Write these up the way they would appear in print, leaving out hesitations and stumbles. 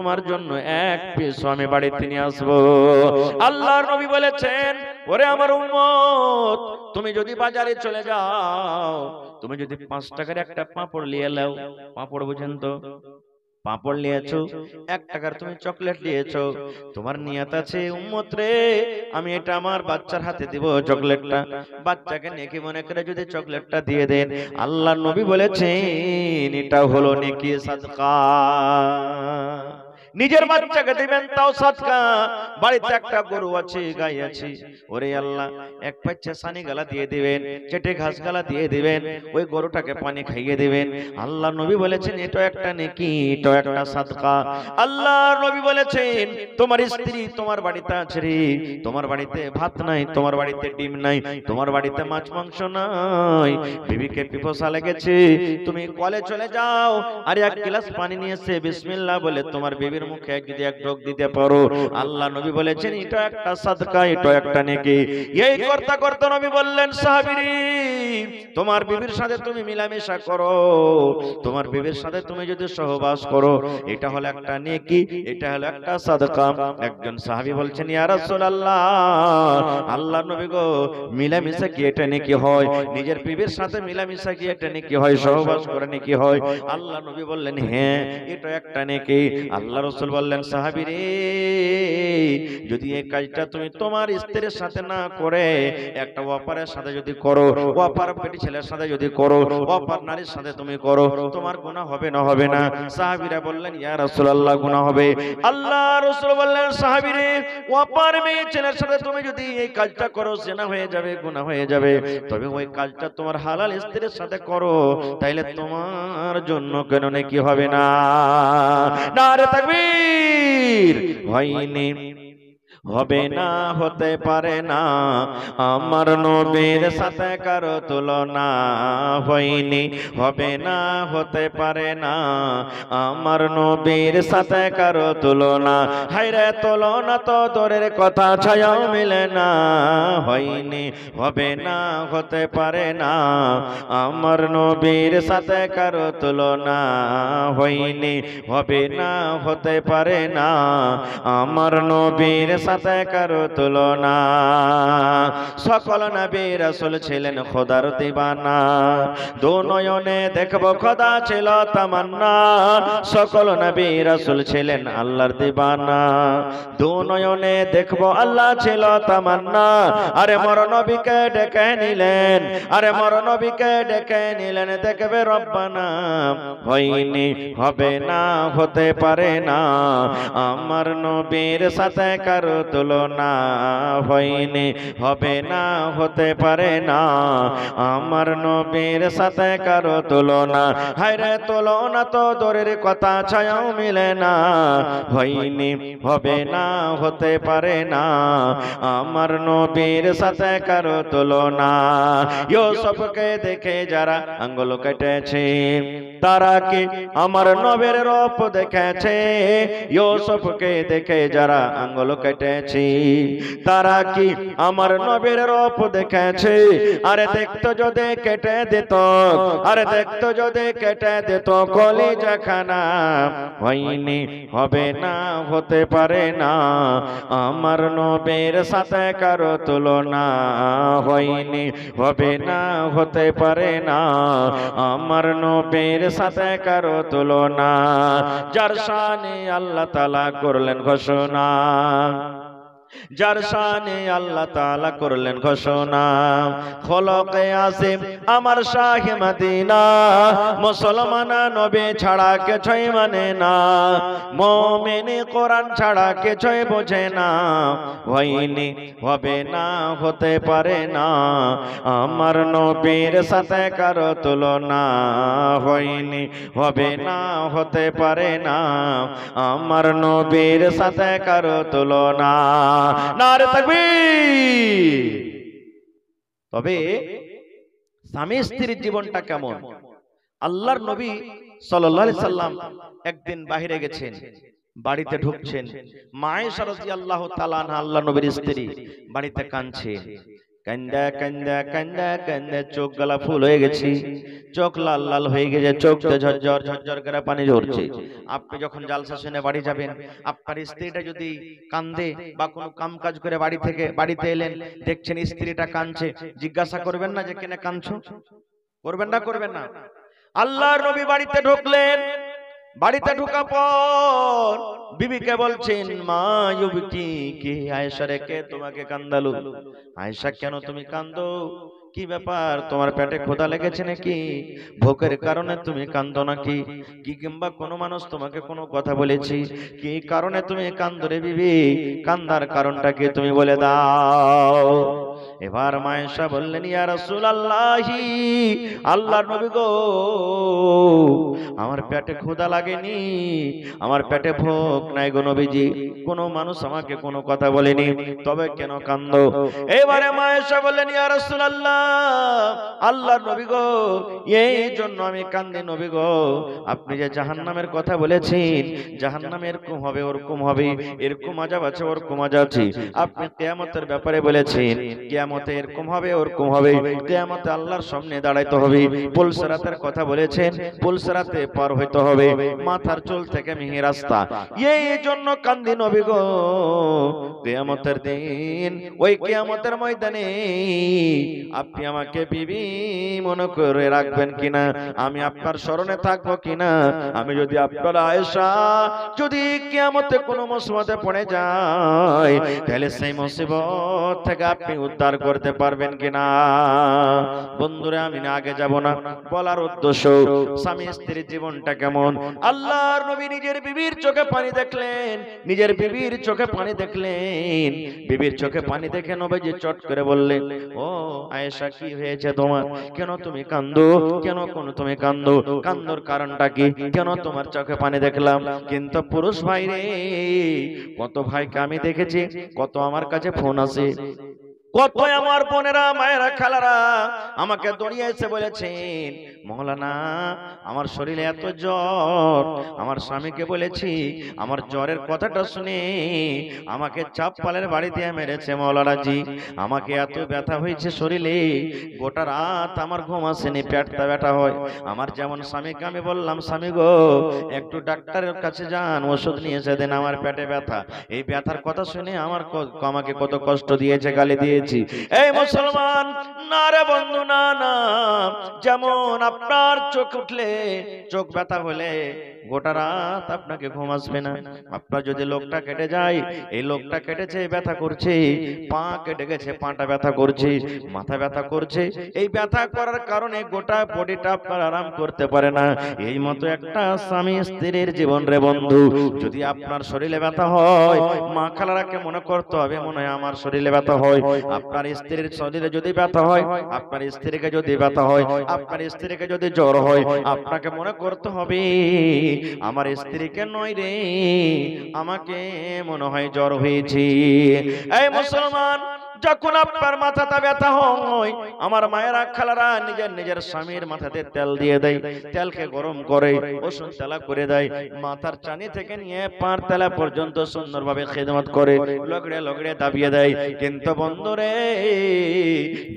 তোমার জন্য এক পিস আমি বাড়িতে নিয়ে আসবো। আল্লাহর নবী বলেছেন, ওরে আমার উম্মত, তুমি যদি বাজারে চলে যাও, তুমি যদি 5 টাকার একটা পাঁপড় নিয়ে নাও, পাঁপড় বুঝেন তো, পাঁপড় নিয়েছো, 1 টাকার তুমি চকলেট নিয়েছো, তোমার নিয়ত আছে উম্মত রে আমি এটা আমার বাচ্চার হাতে দিব চকলেটটা, বাচ্চাকে নেকি মনে করে যদি চকলেটটা দিয়ে দেন, আল্লাহ নবী বলেছেন এটা হলো নেকি সাদকা। নিজের বাচ্চাকে দিবেন তাও সাদকা। বাড়িতে একটা গরু আছে, গাই আছে, ওরে আল্লাহ এক পাচ্চা সানি গালা দিয়ে দিবেন, চেটে ঘাস গালা দিয়ে দিবেন, ওই গরুটাকে পানি খাইয়ে দিবেন। আল্লাহ নবী বলেছেন এটা একটা নেকি, এটা একটা সাদকা। আল্লাহ নবী বলেছেন তোমার স্ত্রী তোমার বাড়িতে আছে রে, তোমার বাড়িতে ভাত নাই, তোমার বাড়িতে ডিম নাই, তোমার বাড়িতে মাছ মাংস নাই, বিবিকে পিপাসা লেগেছে, তুমি কলে চলে যাও আর 1 গ্লাস পানি নিয়ে এসে বিসমিল্লাহ বলে তোমার বিবির মুখে যদি এক ঢোক দিতে পারো, আল্লাহ নবী বলেছেন এটা একটা সাদকা, এটা একটা নেকি। এই করতে করতে নবী বললেন সাহাবীরা, তোমার বিবির সাথে তুমি মিলামেশা করো, তোমার বিবির সাথে তুমি যদি সহবাস করো, এটা হলো একটা নেকি, এটা হলো একটা সাদকা। একজন সাহাবী বলছেন ইয়া রাসূলুল্লাহ, আল্লাহর নবী গো মিলামেশা কি এটা নেকি হয়? নিজের বিবির সাথে মিলামেশা কি এটা নেকি হয়? সহবাস করে নেকি হয়? আল্লাহ নবী বললেন হ্যাঁ এটা একটা নেকি। আল্লাহ রাসূল বললেন সাহাবী রে, যদি এই কাজটা তুমি তোমার স্ত্রীর সাথে না করে একটা ওয়াপারের সাথে যদি করো, ওয়াপার পেটি ছেলের সাথে যদি করো, ওয়াপার নারীর সাথে তুমি করো, তোমার গুনাহ হবে না হবে না? সাহাবীরা বললেন ইয়া রাসূলুল্লাহ গুনাহ হবে। আল্লাহ রাসূল বললেন সাহাবী রে, ওয়াপার মেয়ে ছেলের সাথে তুমি যদি এই কাজটা করো জিনা হয়ে যাবে, গুনাহ হয়ে যাবে, তবে ওই কাজটা তোমার হালাল স্ত্রীর সাথে করো, তাইলে তোমার জন্য কেন নেকি হবে না? নারে তাকবীর। হয়নি, হবে না, হতে পারে না, আমার নবীর সাথে কারো তুলনা হয়নি, হবে না, হতে পারে না, আমার নবীর সাথে কারো তুলনা। হায়রে তুলনা তো দূরের কথা, ছায়াও মিলে না, হয়নি, হবে না, হতে পারে না, আমার নবীর সাথে কারো তুলনা হয়নি, হবে না, হতে পারে না, আমার নবীর সাথে কারো তুলনা। সকল নবী রাসূল ছিলেন খোদার দিবানা, দু নয়নে দেখব খোদা ছিল তামান্না। সকল নবী রাসূল ছিলেন আল্লাহর দিবানা, দু নয়নে দেখব আল্লাহ ছিল তামান্না। আরে মর নবীকে ডেকে নিলেন, আরে মর নবীকে ডেকে নিলেন, দেখবে রব্বানা। হয়নি, হবে না, হতে পারে না, আমার নবীর সাথে কারো তুলনা হয়নি, হবে না, হতে পারে না, আমার নবীর সাথে কারো তুলনা। হায়রে তুলনা তো দূরের কথা, ছায়াও মিলে না, হয়নি, হবে না, হতে পারে না, আমার নবীর সাথে কারো তুলনা। ইউসুফকে দেখে যারা আঙ্গুল কেটেছে, তারা কি আমার নবীর রূপ দেখেছে? ইউসুফকে দেখে যারা আঙ্গুল কেটেছে, তারা কি আমার নবীর রূপ দেখেছে? আরে দেখতো যদি কেটে দিত, আরে দেখতো যদি কেটে দিত কলিজাখানা। হয়নি, হবে না, হতে পারে না, আমার নবীর সাথে কারো তুলনা হয়নি, হবে না, হতে পারে না, আমার নবীর সাথে কারো তুলনা। যার শানে আল্লাহ তাআলা করলেন ঘোষণা, যার শানে আল্লাহ তাআলা করলেন ঘোষণা, খলকে আসিম আমার শাহে মদিনা, মুসলমান নবী ছাড়া কিছুই মানে না, মুমিন কোরআন ছাড়া কিছুই বোঝে না। হয়নি, হবে না, হতে পারে না, আমার নবীর সাথে কারো তুলনা হয়নি, হবে না, হতে পারে না, আমার নবীর সাথে কারো তুলনা। নারে তাকবীর। তবে স্বামী স্ত্রীর জীবনটা কেমন? আল্লাহর নবী সাল্লাল্লাহু আলাইহি সাল্লাম একদিন বাইরে গেছেন, বাড়িতে ঢুকছেন, মা আয়েশা রাদিয়াল্লাহু তাআলা আনহা আল্লাহর নবীর স্ত্রী বাড়িতে কাঁদছে। কান্দা কান্দা কান্দা কান্দা চোখ গলা ফুল হয়ে গেছে, চোখ লাল লাল হয়ে গেছে, চোখতে ঝরঝর ঝরঝর করে পানি ঝরছে। আপনি যখন জালসা শুনে বাড়ি যাবেন, আপনার স্ত্রীটা যদি কান্দে বা কোনো কাম কাজ করে বাড়ি থেকে বাড়িতে এলেন, দেখছেন স্ত্রীটা কাঁদছে, জিজ্ঞাসা করবেন না যে কেন কাঁদছো? করবেন না? করবেন না? আল্লাহর নবী বাড়িতে ঢুকলেন, বাড়িতে ঢোকা পর বিবিকে বলছেন, মা ইউবকি কি আয়েশা রে, কে তোমাকে কান্দালো? আয়েশা, কেন তুমি কান্দো? কি ব্যাপার, তোমার পেটে ক্ষুধা লেগেছে নাকি? ভোকের কারণে তুমি কান্দো নাকি? কি কিংবা কোনো মানুষ তোমাকে কোনো কথা বলেছি? কি কারণে তুমি কান্দো রে বিবি? কান্দার কারণটা কি তুমি বলে দাও। এবার আয়েশা বললেন, ইয়া রাসূলুল্লাহি, আল্লাহর নবী গো, আমার পেটে ক্ষুধা লাগেনি, আমার পেটে ভোক নাই গো নবীজি, কোনো মানুষ আমাকে কোনো কথা বলেনি, তবে কেন কান্দো? এবারে আয়েশা বললেন, ইয়া রাসূলুল্লাহ, আল্লাহর নবী গো, এই জন্য আমি কান্দি নবী গো, আপনি যে জাহান্নামের কথা বলেছেন, জাহান্নামে এরকম হবে ওরকম হবে, এরকম আযাব আছে ওরকম আযাব আছে, আপনি কিয়ামতের ব্যাপারে বলেছেন, কিয়ামতে এরকম হবে ওরকম হবে, কিয়ামতে আল্লাহর সামনে দাঁড়াইতে হবে, পুলসিরাতের কথা বলেছেন, পুলসিরাতে পার হইতে হবে, মাথার চুল থেকে মিহি রাস্তা, এই জন্য কান্দি নবী গো। কিয়ামতের দিন, ওই কিয়ামতের ময়দানে আপনি আমাকে বিবি মনে করে রাখবেন কিনা, আমি আপনার স্মরণে থাকবো কিনা, আমি যদি আপনার আয়েশা যদি কিয়ামতে কোনো মুসিবতে পড়ে যায়, তাহলে সেই মুসিবত থেকে আপনি উদ্ধার করতে পারবেন কিনা। বন্ধুরা, আমি না আগে যাব না, বলার উদ্দেশ্য স্বামী স্ত্রীর জীবনটা কেমন। আল্লাহর নবী নিজের বিবির চোখে পানি দেখলেন, নিজের বিবির চোখে পানি দেখলেন, বিবির চোখে পানি দেখে নবীজি চট করে বললেন, ও আয়েশা, কি হয়েছে তোমার? কেন তুমি কান্দো? কেন কোন তুমি কান্দো? কান্দোর কারণটা কি? কেন তোমার চোখে পানি দেখলাম? কিন্তু পুরুষ ভাই রে, কত ভাইকে আমি দেখেছি, কত আমার কাছে ফোন আছে, কত আমার বোনেরা মায়েরা খালারা আমাকে দৌড়িয়ে এসে বলেছেন, মৌলানা আমার শরীরে এত জ্বর, আমার স্বামীকে বলেছি, আমার জ্বরের কথাটা শুনে আমাকে চাপ্পালের বাড়ি দিয়ে মেরেছে মৌলানা জি, আমাকে এত ব্যথা হয়েছে শরীরে, গোটা রাত আমার ঘুম আসেনি, পেটটা ব্যথা হয়। আমার যেমন স্বামীকে আমি বললাম, স্বামী গো একটু ডাক্তারের কাছে যান, ওষুধ নিয়ে এসে দেন, আমার পেটে ব্যথা। এই ব্যথার কথা শুনে আমাকে কত কষ্ট দিয়েছে, গালি দিয়ে। এই মুসলমান, না রে বন্ধু, না না, যেমন আপনার চোখ উঠলে, চোখ ব্যথা হলে গোটা রাত আপনাকে ঘুম আসবে না। আপনার যদি লোকটা কেটে যায়, এই লোকটা কেটেছে ব্যথা করছে, পা কেটে গেছে পাটা ব্যথা করছে, মাথা ব্যথা করছে, এই ব্যথা করার কারণে গোটা বডিটা আপনার আরাম করতে পারে না। এই মতো একটা স্বামী স্ত্রীর জীবন রে বন্ধু, যদি আপনার শরীরে ব্যথা হয়, মা খালারাকে মনে করতে হবে, মনে হয় আমার শরীরে ব্যথা হয়। আপনার স্ত্রীর শরীরে যদি ব্যথা হয়, আপনার স্ত্রীকে যদি ব্যথা হয়, আপনার স্ত্রীকে যদি জ্বর হয়, আপনাকে মনে করতে হবে আমার স্ত্রীকে নয় রে, আমাকে মনে হয় জ্বর হয়েছে। এই মুসলমান, যখন আপনার মাথাটা ব্যথা হয়, আমার মায়েরা খালারা নিজের নিজের স্বামীর মাথাতে তেল দিয়ে দেয়, তেলকে গরম করে ওষুধ তেলা করে দেয়, মাথার চানি থেকে নিয়ে পার তেলা পর্যন্ত সুন্দরভাবে খেদমত করে, লগড়ে লগড়ে দাবিয়ে দেয়। কিন্তু বন্ধুরে,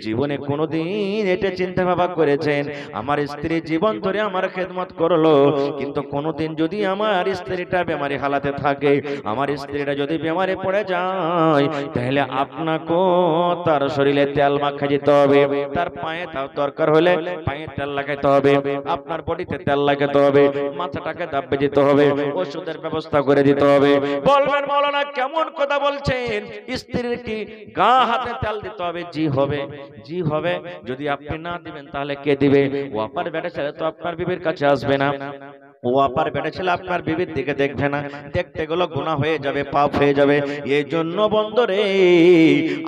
জীবনে কোনোদিন এটা চিন্তা ভাবনা করেছেন, আমার স্ত্রী জীবন ধরে আমার খেদমত করলো, কিন্তু কোনোদিন যদি আমার স্ত্রীটা বেমারি হালাতে থাকে, আমার স্ত্রীটা যদি বেমারে পড়ে যায়, তাহলে আপনাকে তার শরীরে তেল মাখা যেতে হবে, তার পায়ে তাও দরকার হলে পায়ে তেল লাগাইতে হবে, আপনার বডিতে তেল লাগাতে হবে, মাথাটাকে দাব্বে যেতে হবে, ওষুধের ব্যবস্থা করে দিতে হবে। বলবেন মৌলানা কেমন কথা বলছেন, স্ত্রীর কি গা হাতে তেল দিতে হবে? জি হবে, জি হবে। যদি আপনি না দিবেন তাহলে কে দিবে? ও আপনার বেটা ছেলে তো আপনার বিবির কাছে আসবে না, ও আপার বেটা ছেলে আপনার বিবির দিকে দেখবে না, দেখতে গেলে গুনাহ হয়ে যাবে, পাপ হয়ে যাবে। এই জন্য বন্ধুরে,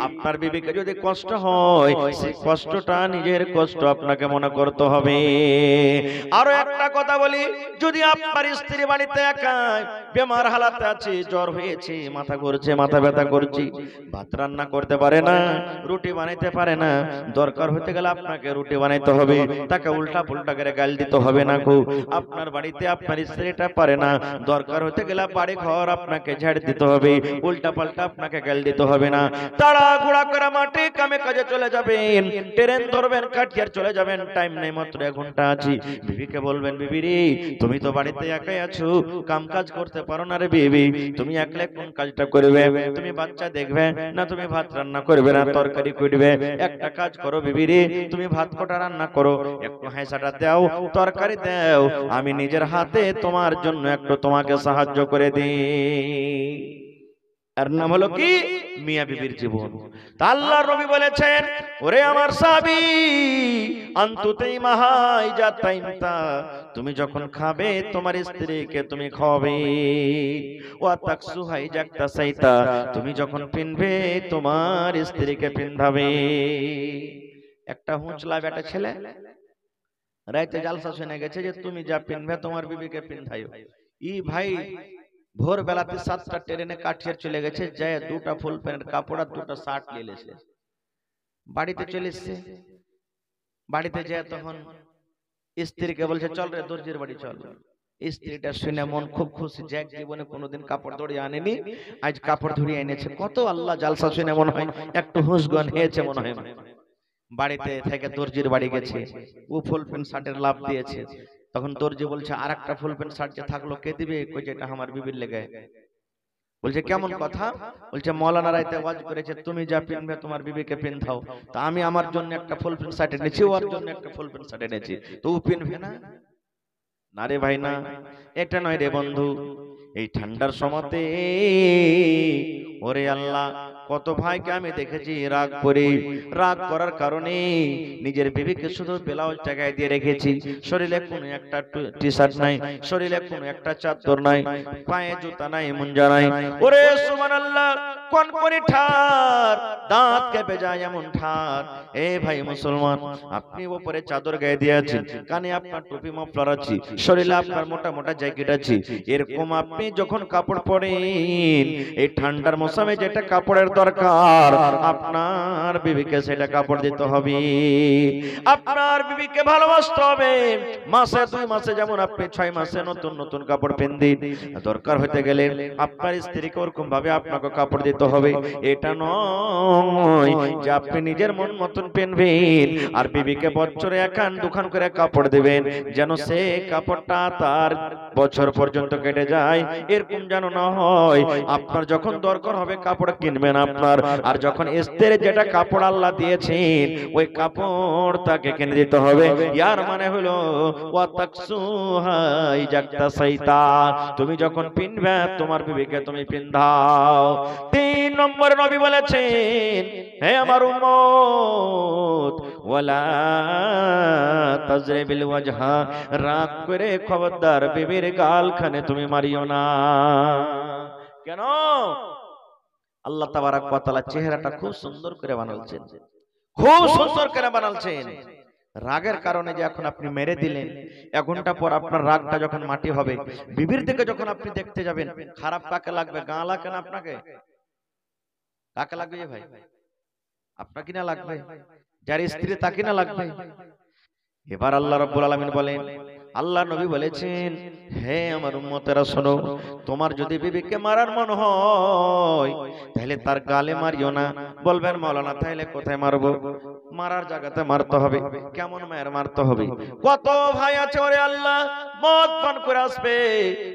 আপনার বিবিকে যদি কষ্ট হয়, সেই কষ্টটা নিজের কষ্ট আপনাকে মনে করতে হবে। আরো একটা কথা বলি, যদি আপনার স্ত্রী বাড়িতে একা বেমার হালাতে আছে, জ্বর হয়েছে, মাথা ঘুরছে, মাথা ব্যথা করছে, ভাত রান্না করতে পারে না, রুটি বানাইতে পারে না, দরকার হতে গেলে আপনাকে রুটি বানাইতে হবে, তাকে উল্টা পুল্টা করে গাল দিতে হবে না। আপনার বাড়িতে আপনার স্ত্রীটা পারে না, দরকার হতে গেলে বাড়ি ঘর আপনাকে ঝাড় দিতে হবে, উল্টা পাল্টা আপনাকে গাল দিতে হবে না। তাড়াহুড়া করে মাঠে কামে কাজে চলে যাবেন, ট্রেন ধরবেন, কাঠিয়ার চলে যাবেন, টাইম নেই, মাত্র 1 ঘন্টা আছে। বিবিকে বলবেন, বিবি রে তুমি তো বাড়িতে একাই আছো, কাম কাজ করতে পারো না রে বিবি, তুমি একলা কোন কাজটা করবে? তুমি বাচ্চা দেখবে না, তুমি ভাত রান্না করবে না, তরকারি করবে? একটা কাজ করো বিবি রে, তুমি ভাত কটা রান্না করো, একটু হাঁসাটা দাও, তরকারি দাও, আমি নিজের হাতে তোমার জন্য একটু তোমাকে সাহায্য করে দিই। এর নাম হলো কি? মিয়া বিবির জীবন। তা আল্লাহর নবী বলেছেন, ওরে আমার সাহাবী, আনতুতেই মাহাই জাতাইনতা, তুমি যখন খাবে তোমার স্ত্রীকে তুমি খাওয়াবে, ওয়া তাকসুহাই জাকতা সাইতা, তুমি যখন পিনবে তোমার স্ত্রীকে পিন্ধাবে। একটা হুঁচলা বেটা ছেলে রাইতে জালসা শুনে গেছে যে তুমি যা পিনবে তোমার বিবিকে পিন্ধাইও। ই ভাই ভোর বেলাতে 7টা ট্রেনে কাঠিয়ার চলে গেছে, যায় 2টা ফুল প্যান্টের কাপড় আর 2টা শার্ট নিয়ে এসে বাড়িতে চলে এসছে। বাড়িতে যায় তখন স্ত্রীকে বলছে, চল রে দর্জির বাড়ি চল। স্ত্রীটা শুনে মন খুব খুশি, যে জীবনে কোনোদিন কাপড় ধরিয়ে আনেনি, আজ কাপড় ধরিয়ে এনেছে। কত আল্লাহ জালসা শুনে মনে হয় একটু হুঁশগন হয়েছে মনে হয়। বাড়িতে থেকে দর্জির বাড়ি গেছে, ও ফুল প্যান্ট শার্টের লাভ দিয়েছে। তখন দর্জি বলছে, আর একটা ফুল প্যান্ট শার্ট যে থাকলো কে দিবে? কই যে এটা আমার বিবির লেগে। বলছে কেমন কথা? বলছে মৌলানা রাইতে ওয়াজ করেছে তুমি যা পিনবে তোমার বিবিকে পিন্ধাও, তা আমি আমার জন্য একটা ফুল প্যান্ট শার্ট এনেছি, ওর জন্য একটা ফুল প্যান্ট শার্ট এনেছি, তো ও পিনবে না? না রে ভাই না, এটা নয় রে বন্ধু। এই ঠান্ডার সময়তে ওরে আল্লাহ, কত ভাইকে আমি দেখেছি রাগ করে, রাগ করার কারণে নিজের বিবিকে শুধু ব্লাউজ টাকায় দিয়ে রেখেছি, শরীরে কোনো একটা টি শার্ট নাই, শরীরে কোনো একটা চাদর নাই, পায়ে জুতা নাই, মুঞ্জা নাই। ওরে সুবহানাল্লাহ, কোন কোন ঠার, দাঁত কেঁপে যায় এমন ঠার। এ ভাই মুসলমান, আপনি উপরে চাদর গায়ে দিয়ে আছেন, কানে আপনার টুপি মাফলার আছে, শরীরে আপনার মোটা মোটা জ্যাকেট আছে, এরকম আপনি যখন কাপড় পরেন, এই ঠান্ডার মৌসুমে যেটা কাপড়ের দরকার, আপনার বিবিকে সেটা কাপড় দিতে হবে। আপনার বিবিকে ভালোবাসতে হবে। মাসে 2 মাসে যেমন আপনি 6 মাসে নতুন নতুন কাপড় পেন্দিন, দরকার হতে গেলে আপনার স্ত্রীকে ওরকম ভাবে আপনাকে কাপড় দিতে হবে। এটা নয় যে আপনি নিজের মন মতন পেনবেন আর বিবিকে বছরে 1-2 করে কাপড় দিবেন, যেন সে কাপড়টা তার বছর পর্যন্ত কেটে যায়, এরকম যেন না হয়। আপনার যখন দরকার হবে কাপড় কিনবেন আপনার, আর যখন স্ত্রীর যেটা কাপড় আল্লাহ দিয়েছেন ওই কাপড় তাকে কিনে দিতে হবে। ইয়ার মানে হলো ওয়া তাকসুহাই জাকতা সাইতা, তুমি যখন পিনবে তোমার বিবিকে তুমি পিন্ধাও। 3 নম্বর নবী বলেছেন, হে আমার উম্মত, ওয়ালা তাজরিবিল ওয়াজহা, রাগ করে খবরদার বিবির গালখানে তুমি মারিও না। কেন? আল্লাহ তাবারাক ওয়া তাআলা চেহারাটা খুব সুন্দর করে বানালছেন, খুব সুন্দর করে বানালছেন। রাগের কারণে যে এখন আপনি মেরে দিলেন, 1 ঘন্টা পর আপনার রাগটা যখন মাটি হবে, বিবির দিকে যখন আপনি দেখতে যাবেন, খারাপ কাকে লাগবে? গা লাগবে না আপনাকে? কাকে লাগবে ভাই? আপনাকে না লাগবে? যার স্ত্রী তাকে না লাগবে? এবার আল্লাহ রাব্বুল আলামিন বলেন, আল্লাহ নবী বলেছেন, হে আমার উম্মতেরা শোনো, তোমার যদি বিবিকে মারার মন হয় তাহলে তার গালে মারিও না। বলবেন মাওলানা তাহলে কোথায় মারবো? মারার জায়গাতে মারতে হবে। কেমন মায়ের মারতে হবে? কত ভাই আছে ওরে আল্লাহ মদ পান করে আসবে,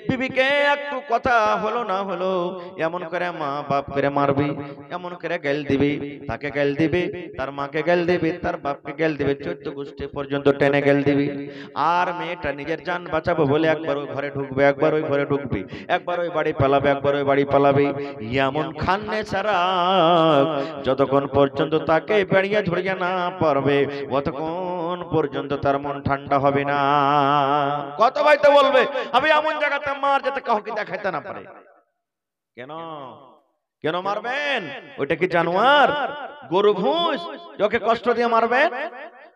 বিবিকে একটু কথা হলো না হলো এমন করে মা বাপ করে মারবে, এমন করে গাল দিবে, তাকে গাল দিবে, তার মাকে গাল দিবে, তার বাপকে গাল দিবে, 14 গোষ্ঠী পর্যন্ত টেনে গাল দিবে। আর মেয়েটা নিজের জান বাঁচাবো বলে একবার ওই ঘরে ঢুকবে, একবার ওই ঘরে ঢুকবে, একবার ওই বাড়ি পালাবে, একবার ওই বাড়ি পালাবে। এমন খান্নে ছাড়া যতক্ষণ পর্যন্ত তাকে বেড়িয়ে ঝরিয়ে না পারবে ততক্ষণ পর্যন্ত তার মন ঠান্ডা হবে না। কত ভাই তো বলবে আমি এমন জায়গাতে মার যাতে কাউকে দেখাইতে না পারে। কেন কেন মারবেন? ওইটা কি জানোয়ার, গরু, ভুঁস? ওকে কষ্ট দিয়ে মারবেন?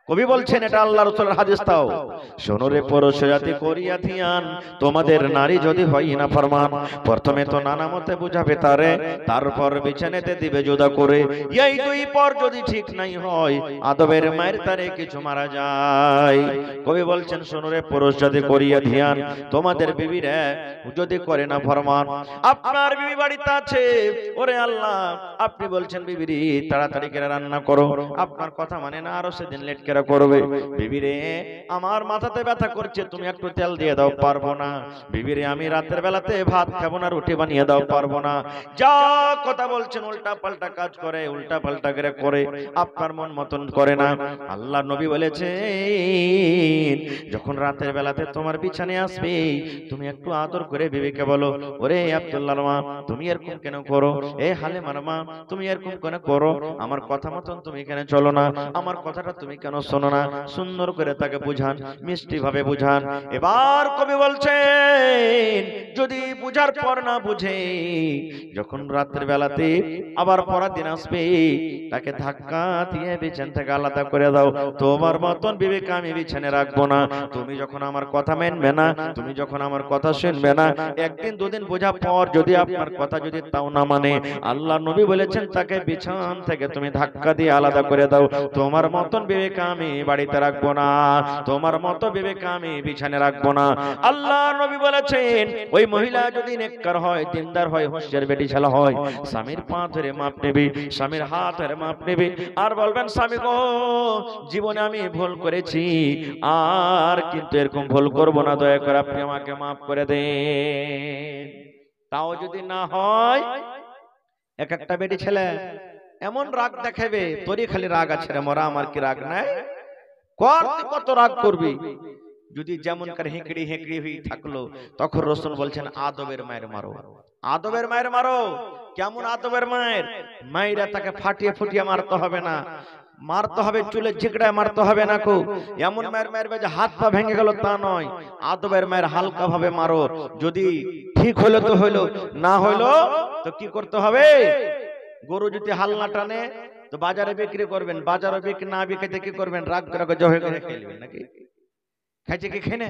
কবি বলছেন এটা আল্লাহ রাসূলের হাদিস। তাও শোনো রে পুরুষ জাতি করিয়া ধ্যান, তোমাদের নারী যদি হয় না ফরমান, প্রথমে তো নানা মতে বুঝাবে তারে, তারপর বিছানাতে দিবে জুদা করে। এই দুই পর যদি ঠিক নাই হয়, আদবের মায়ের তারে কিছু মারা যায়। কবি বলছেন শোনো রে পুরুষ জাতি করিয়া ধ্যান, তোমাদের বিবিরা যদি করে না ফরমান। আপনার বিবি বাড়িতে আছে, ওরে আল্লাহ আপনি বলছেন বিবিরি তাড়াতাড়ি করে রান্না করো, আপনার কথা মানে না, আরো সেদিন লেট করে করবে। বিবিরে আমার মাথাতে ব্যথা করছে, তুমি একটু তেল দিয়ে দাও, পারবো না। বিবিরে আমি রাতের বেলাতে ভাত খাবো না, রুটি বানিয়ে দাও, পারবো না। যা কথা বলছেন উল্টা পাল্টা কাজ করে, উল্টা পাল্টা করে আপনার মন মতন করে না। আল্লাহ নবী বলেছেন যখন রাতের বেলাতে তোমার বিছানে আসবে, তুমি একটু আদর করে বিবিকে বলো, ওরে আব্দুল্লাহর মা তুমি এরকম কেন করো, এ হালিমার মা তুমি এরকম কেন করো, আমার কথা মতন তুমি কেন চলো না, আমার কথাটা তুমি কেন শোনো না। সুন্দর করে তাকে বুঝান, মিষ্টি ভাবে বুঝান। এবার কবি বলছেন যদি বুঝার পর না বুঝে, যখন রাতের বেলাতে আবার পরের দিন আসবে, তাকে ধাক্কা দিয়ে বিছান থেকে আলাদা করে দাও। তোমার মতন বিবেক আমি বিছানে রাখবো না। তুমি যখন আমার কথা মানবে না, তুমি যখন আমার কথা শুনবে না, একদিন দুদিন বোঝা পর যদি আপনার কথা যদি তাও না মানে, আল্লাহ নবী বলেছেন তাকে বিছান থেকে তুমি ধাক্কা দিয়ে আলাদা করে দাও। তোমার মতন বিবেক আমি বাড়িতে রাখবো না, তোমার মতো বিবেক আমি বিছানে রাখবো না। আল্লাহ নবী বলেছেন ওই মহিলা যদি নেককার হয়, দিনদার হয়, হোশিয়ার বেটি ছেলে হয়, স্বামীর পা ধরে মাপ নেবে, স্বামীর হাত ধরে মাপ নেবে, আর বলবেন স্বামী গো জীবনে আমি ভুল করেছি, আর কিন্তু এরকম ভুল করব না, দয়া করে আপনি আমাকে মাফ করে দেন। তাও যদি না হয়, এক একটা বেটি ছেলে এমন রাগ দেখাবে, তোরই খালি রাগ আছে রে মরা, আমার কি রাগ নাই, কত রাগ করবি। যদি যেমন করে হেঁকড়ি হেঁকড়ি হয়ে থাকলো, তখন রাসূল বলছেন আদবের মায়ের মারো, আদবের মায়ের মারো। কেমন আদবের মায়ের? মায়েরা তাকে ফাটিয়ে ফুটিয়ে মারতে হবে না, মারতে হবে চুলে ঝিকড়ায় মারতে হবে না। কো এমন মায়ের মারবে যে হাত পা ভেঙে গেল, তা নয়। আদবের মায়ের হালকা ভাবে মারো। যদি ঠিক হলো তো হলো, না হলো তো কি করতে হবে? গরু যদি হাল না টানে তো বাজারে বিক্রি করবেন, বাজারে বিক্রি না বিক্রিতে কি করবেন? রাগ করে জয় করে খেলবেন নাকি? খাইছে কি খেনে?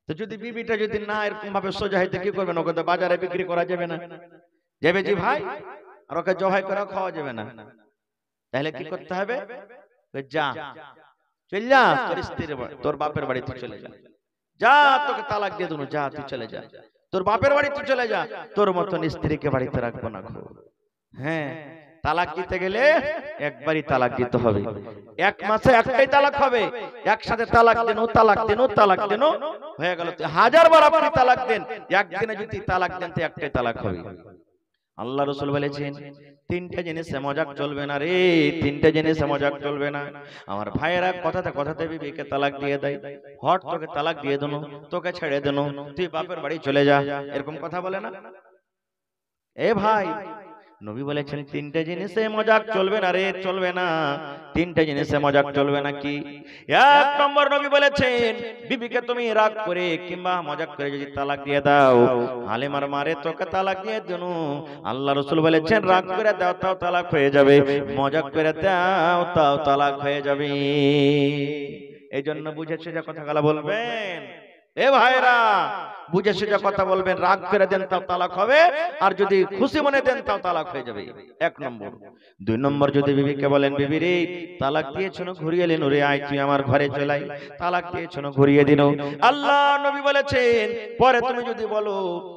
তো যদি বিবিটা যদি না এরকম ভাবে সোজা হইতে কি করবেন? ওকে তো বাজারে বিক্রি করা যাবে না, যাবে জি ভাই, আর ওকে জবাই করে খাওয়া যাবে না। তাহলে কি করতে হবে? যা চল যা, তোর স্ত্রীর তোর বাপের বাড়ি তুই চলে যা, যা তোকে তালাক দিয়ে দেবো, যা তুই চলে যা, তোর বাপের বাড়ি তুই চলে যা, তোর মতন স্ত্রীকে বাড়িতে রাখবো না। হ্যাঁ, তালাক দিতে গেলে একবারই তালাক দিতে হবে, এক মাসে একটাই তালাক হবে। একসাথে তালাক দেন, ও তালাক দেন, ও তালাক দেন, হয়ে গেল। 1000 বার আপনি তালাক দেন, একদিনে যদি তালাক দেন তো একটাই তালাক হবে। আল্লাহ রাসূল বলেছেন তিনটা জিনিসে মজাক চলবে না রে, তিনটা জিনিসে মজাক চলবে না। আমার ভাইয়েরা কথাতে কথাতে বিবিকে তালাক দিয়ে দেয়, হট তোকে তালাক দিয়ে দেন, তোকে ছেড়ে দেন, তুই বাপের বাড়ি চলে যা, এরকম কথা বলে না। এ ভাই, নবী বলেছেন তিনটা জিনিসে মজাক চলবে না রে, চলবে না। তিনটা জিনিসে মজাক চলবে না। কি? এক নম্বর নবী বলেছেন বিবিকে তুমি রাগ করে কিংবা মজাক করে যদি তালাক দিয়ে দাও, হালিমার মারে তোকে তালাক দিয়ে দেন। আল্লাহ রাসূল বলেছেন রাগ করে দাও তাও তালাক হয়ে যাবে, মজাক করে দাও তাও তালাক হয়ে যাবে। এই জন্য বুঝেছে যে কথাগুলো বলবেন। এ ভাইরা, বুঝে সুঝে কথা বলবেন। রাগ করে দেন তাও তালাক হবে, আর যদি খুশি মনে দেন তাও তালাক হয়ে যাবে। এক নম্বর। দুই নম্বর, যদি বিবিকে বলেন বিবি রে তালাক দিয়েছো না, ঘুরিয়ে এলেন, রে আয় তুই আমার ঘরে চলাই, তালাক দিয়েছো না, ঘুরিয়ে দিন। আল্লাহ নবী বলেছেন পরে তুমি যদি বলো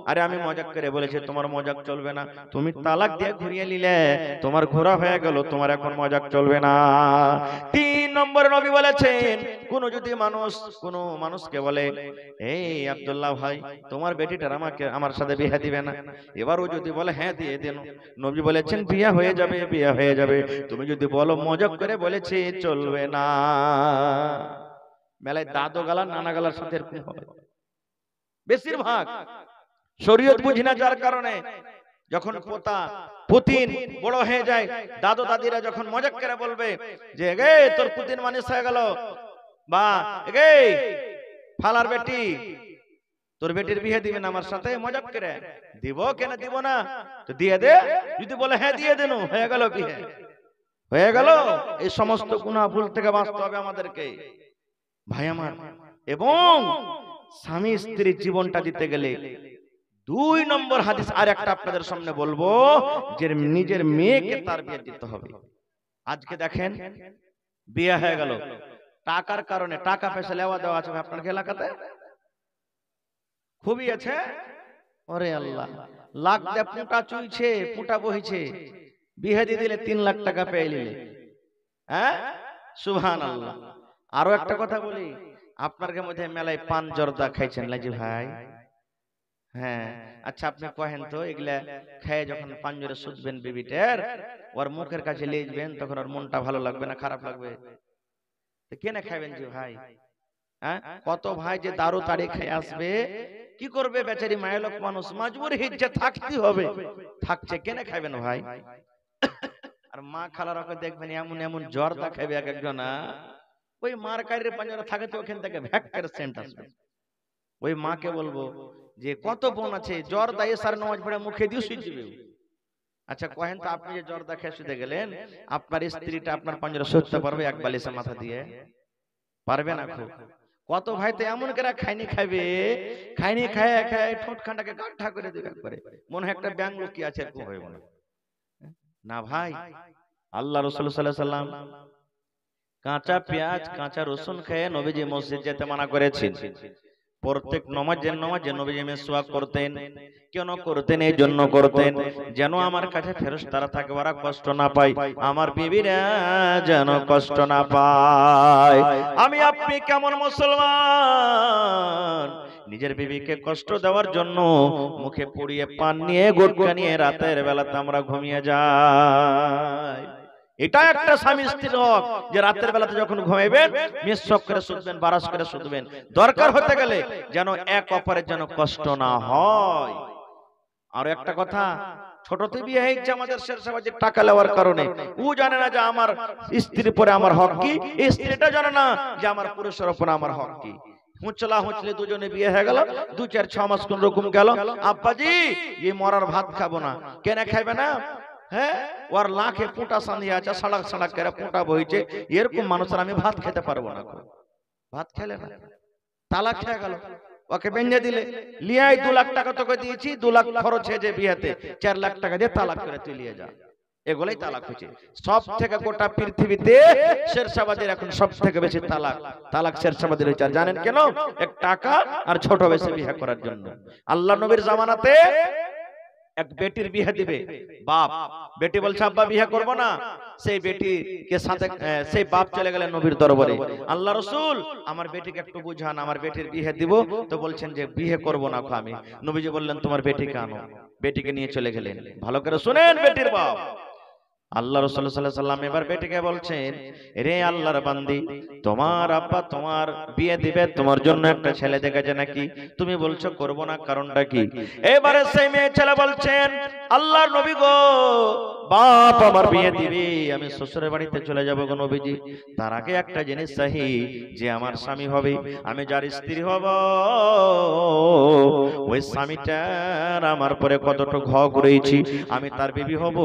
আরে আমি মজাক করে বলেছি, তোমার মজাক চলবে না, তুমি তালাক দিয়ে ঘুরিয়ে নিলে, তোমার ঘোরা হয়ে গেল, তোমার এখন মজাক চলবে না। তিন নম্বর নবী বলেছেন কোন যদি মানুষ কোন মানুষকে বলে এই আব্দুল্লাহ ভাই তোমার বেটিটার আমাকে আমার সাথে বিয়ে দিবে না, এবার ও যদি বলে হ্যাঁ দিয়ে দেন, নবী বলেছেন বিয়ে হয়ে যাবে, বিয়ে হয়ে যাবে। তুমি যদি বলো মজাক করে বলেছি, চলবে না। মেলায় দাদু গালা নানা গালার সাথে এরকম হবে বেশিরভাগ। শরীয়ত বুঝি না, যার কারণে যখন পোতা পুতিন বড় হয়ে যায়, দাদু দাদিরা যখন মজাক করে বলবে যে গে তোর পুতিন মানুষ হয়ে গেল, বা গে ফালার বেটি তোর বেটির বিয়ে দিবে না আমার সাথে, মজাক করে দিব কেন দিব না, তো দিয়ে দে। যদি বলে হ্যাঁ দিয়ে দেন, হয়ে গেল বিয়ে। হয়ে গেল। এই সমস্ত গুনাহ ভুল থেকে বাঁচতে হবে আমাদেরকে ভাই আমার। এবং স্বামী স্ত্রীর জীবনটা দিতে গেলে 2 নম্বর হাদিস আর একটা আপনাদের সামনে বলবো, যে নিজের মেয়েকে তারবিয়ত দিতে হবে। আজকে দেখেন বিয়ে হয়ে গেল, টাকার কারণে, টাকা পয়সা লেওয়া দেওয়া আছে আপনার এলাকাতে খুবই আছে। ওরে আল্লাহ, লাখ দিয়ে পুঁটা চুইছে, পুঁটা বহিছে, বিয়ে দিয়ে দিলে 3 লাখ টাকা পেয়ে নিলে। হ্যাঁ, সুবহানাল্লাহ। আরো একটা কথা বলি, আপনার মধ্যে মেলায় পান জর্দা খাইছেন লাজি ভাই? হ্যাঁ, আচ্ছা আপনি কহেন তো, এগুলা খেয়ে যখন পাঞ্জরে শুধবেন বিবিটার, ওর মুখের কাছে লেজবেন, তখন ওর মনটা ভালো লাগবে না খারাপ লাগবে? কেন খাবেন যে ভাই? হ্যাঁ, কত ভাই যে দারু তাড়ি খেয়ে আসবে, কি করবে বেচারি মায়ের লোক মানুষ, মজবুরি হিজ্জে থাকতে হবে, থাকছে, কেন খাবেন ভাই? আর মা খালার ওকে দেখবেন এমন এমন জর্দা খাবে এক একজন, ওই মার কারের পাঞ্জরা থাকে তো ওখান থেকে ভ্যাক্টের সেন্ট আসবে। ওই মাকে বলবো যে কত বোন আছে জর্দা এসার নামাজ পড়ে মুখে দিয়ে শুয়ে যাবে। আচ্ছা কহেন তো, আপনি যে জর্দা খেয়ে শুতে গেলেন, আপনার স্ত্রীটা আপনার পাঞ্জরা সরতে পারবে এক বালিশে মাথা দিয়ে? পারবে না। খুব কত ভাই তো এমন করে খাইনি খাবে, খাইনি খায় খায় ঠোঁটখানটাকে গাঢ় করে দেবে একবারে, মনে হয় একটা ব্যাঙ লুকি আছে এরকম হয়ে মনে না। ভাই আল্লাহ রাসূল সাল্লাল্লাহু আলাইহি সাল্লাম কাঁচা পেঁয়াজ কাঁচা রসুন খেয়ে নবীজি মসজিদ যেতে মানা করেছেন। প্রত্যেক নামাজে নবীজি মিসওয়াক করতেন। কেন করতেন? এই জন্য করতেন যেন আমার কাছে ফেরেশতারা থাকে, ওরা কষ্ট না পায়, আমার বিবিরা যেন কষ্ট না পায়। আমি আপনি কেমন মুসলমান, নিজের বিবিকে কষ্ট দেওয়ার জন্য মুখে পুড়িয়ে পান নিয়ে গুটখা নিয়ে রাতের বেলাতে আমরা ঘুমিয়ে যাই। এটা একটা স্বামী স্ত্রীর হক, যে রাতের বেলাতে যখন ঘুমাইবেন মিসওয়াক করে শুধবেন, বারাস করে শুধবেন, দরকার হতে গেলে যেন এক অপরের যেন কষ্ট না হয়। আর একটা কথা, ছোটতে বিয়ে হয়েছে আমাদের শেরশাবাজের টাকা লেওয়ার কারণে, ও জানে না যে আমার স্ত্রীর পরে আমার হক কি, এই স্ত্রীটা জানে না যে আমার পুরুষের উপর আমার হক কি। হুঁচলা হুঁচলে দুজনে বিয়ে হয়ে গেল, 2-4-6 মাস কোন রকম গেল, আব্বাজি এই মরার ভাত খাবো না। কেন খাইবে না? হ্যাঁ, ওর লাখে পুঁটা সাঁধিয়ে আছে, সড়ক সড়ক করে পুঁটা বইছে, এরকম মানুষের আমি ভাত খেতে পারবো না। ভাত খেলে না, তালাক খেয়ে গেল, ওকে বেঁধে দিলে, লিয়াই 2 লাখ টাকা তোকে দিয়েছি, 2 লাখ খরচ হয়েছে বিয়েতে, 4 লাখ টাকা দিয়ে তালাক করে তুই নিয়ে যা, এগুলাই তালাক হয়েছে। সব থেকে গোটা পৃথিবীতে শেরশাবাদের এখন সব থেকে বেশি তালাক শেরশাবাদের হয়েছে। আর জানেন কেন? এক টাকা আর ছোট বয়সে বিয়ে করার জন্য। আল্লাহ নবীর জামানাতে এক বেটির বিয়ে দিবে বাপ, বেটি বলছে আব্বা বিয়ে করব না, সেই বেটিকে সাথে সেই বাপ চলে গেলেন নবীর দরবারে, আল্লাহ রাসূল আমার বেটিকে একটু বুঝান, আমার বেটির বিয়ে দিব। তো বলছেন যে বিয়ে করব না আমি। নবীজি বললেন তোমার বেটিকে আনো, বেটিকে নিয়ে চলে গেলেন। ভালো করে শুনেন বেটির বাপ, আল্লাহ রাসূল সাল্লাল্লাহু আলাইহি ওয়াসাল্লাম এবার বেটিকে বলছেন, রে আল্লাহর বান্দি, তোমার আব্বা তোমার বিয়ে দিবে, তোমার জন্য একটা ছেলে দেখেছে নাকি? তুমি বলছো করব না, কারণটা কি? এবারে সেই মেয়ে ছেলে বলছেন, আল্লাহর নবী গো, বাপ আমার বিয়ে দিবে, আমি শ্বশুরের বাড়িতে চলে যাব গো নবীজি। তার আগে একটা জিনিস চাই, যে আমার স্বামী হবে, আমি যার স্ত্রী হব, ওই স্বামীটার আমার পরে কতটুকু হক রয়েছে, আমি তার বিবি হব,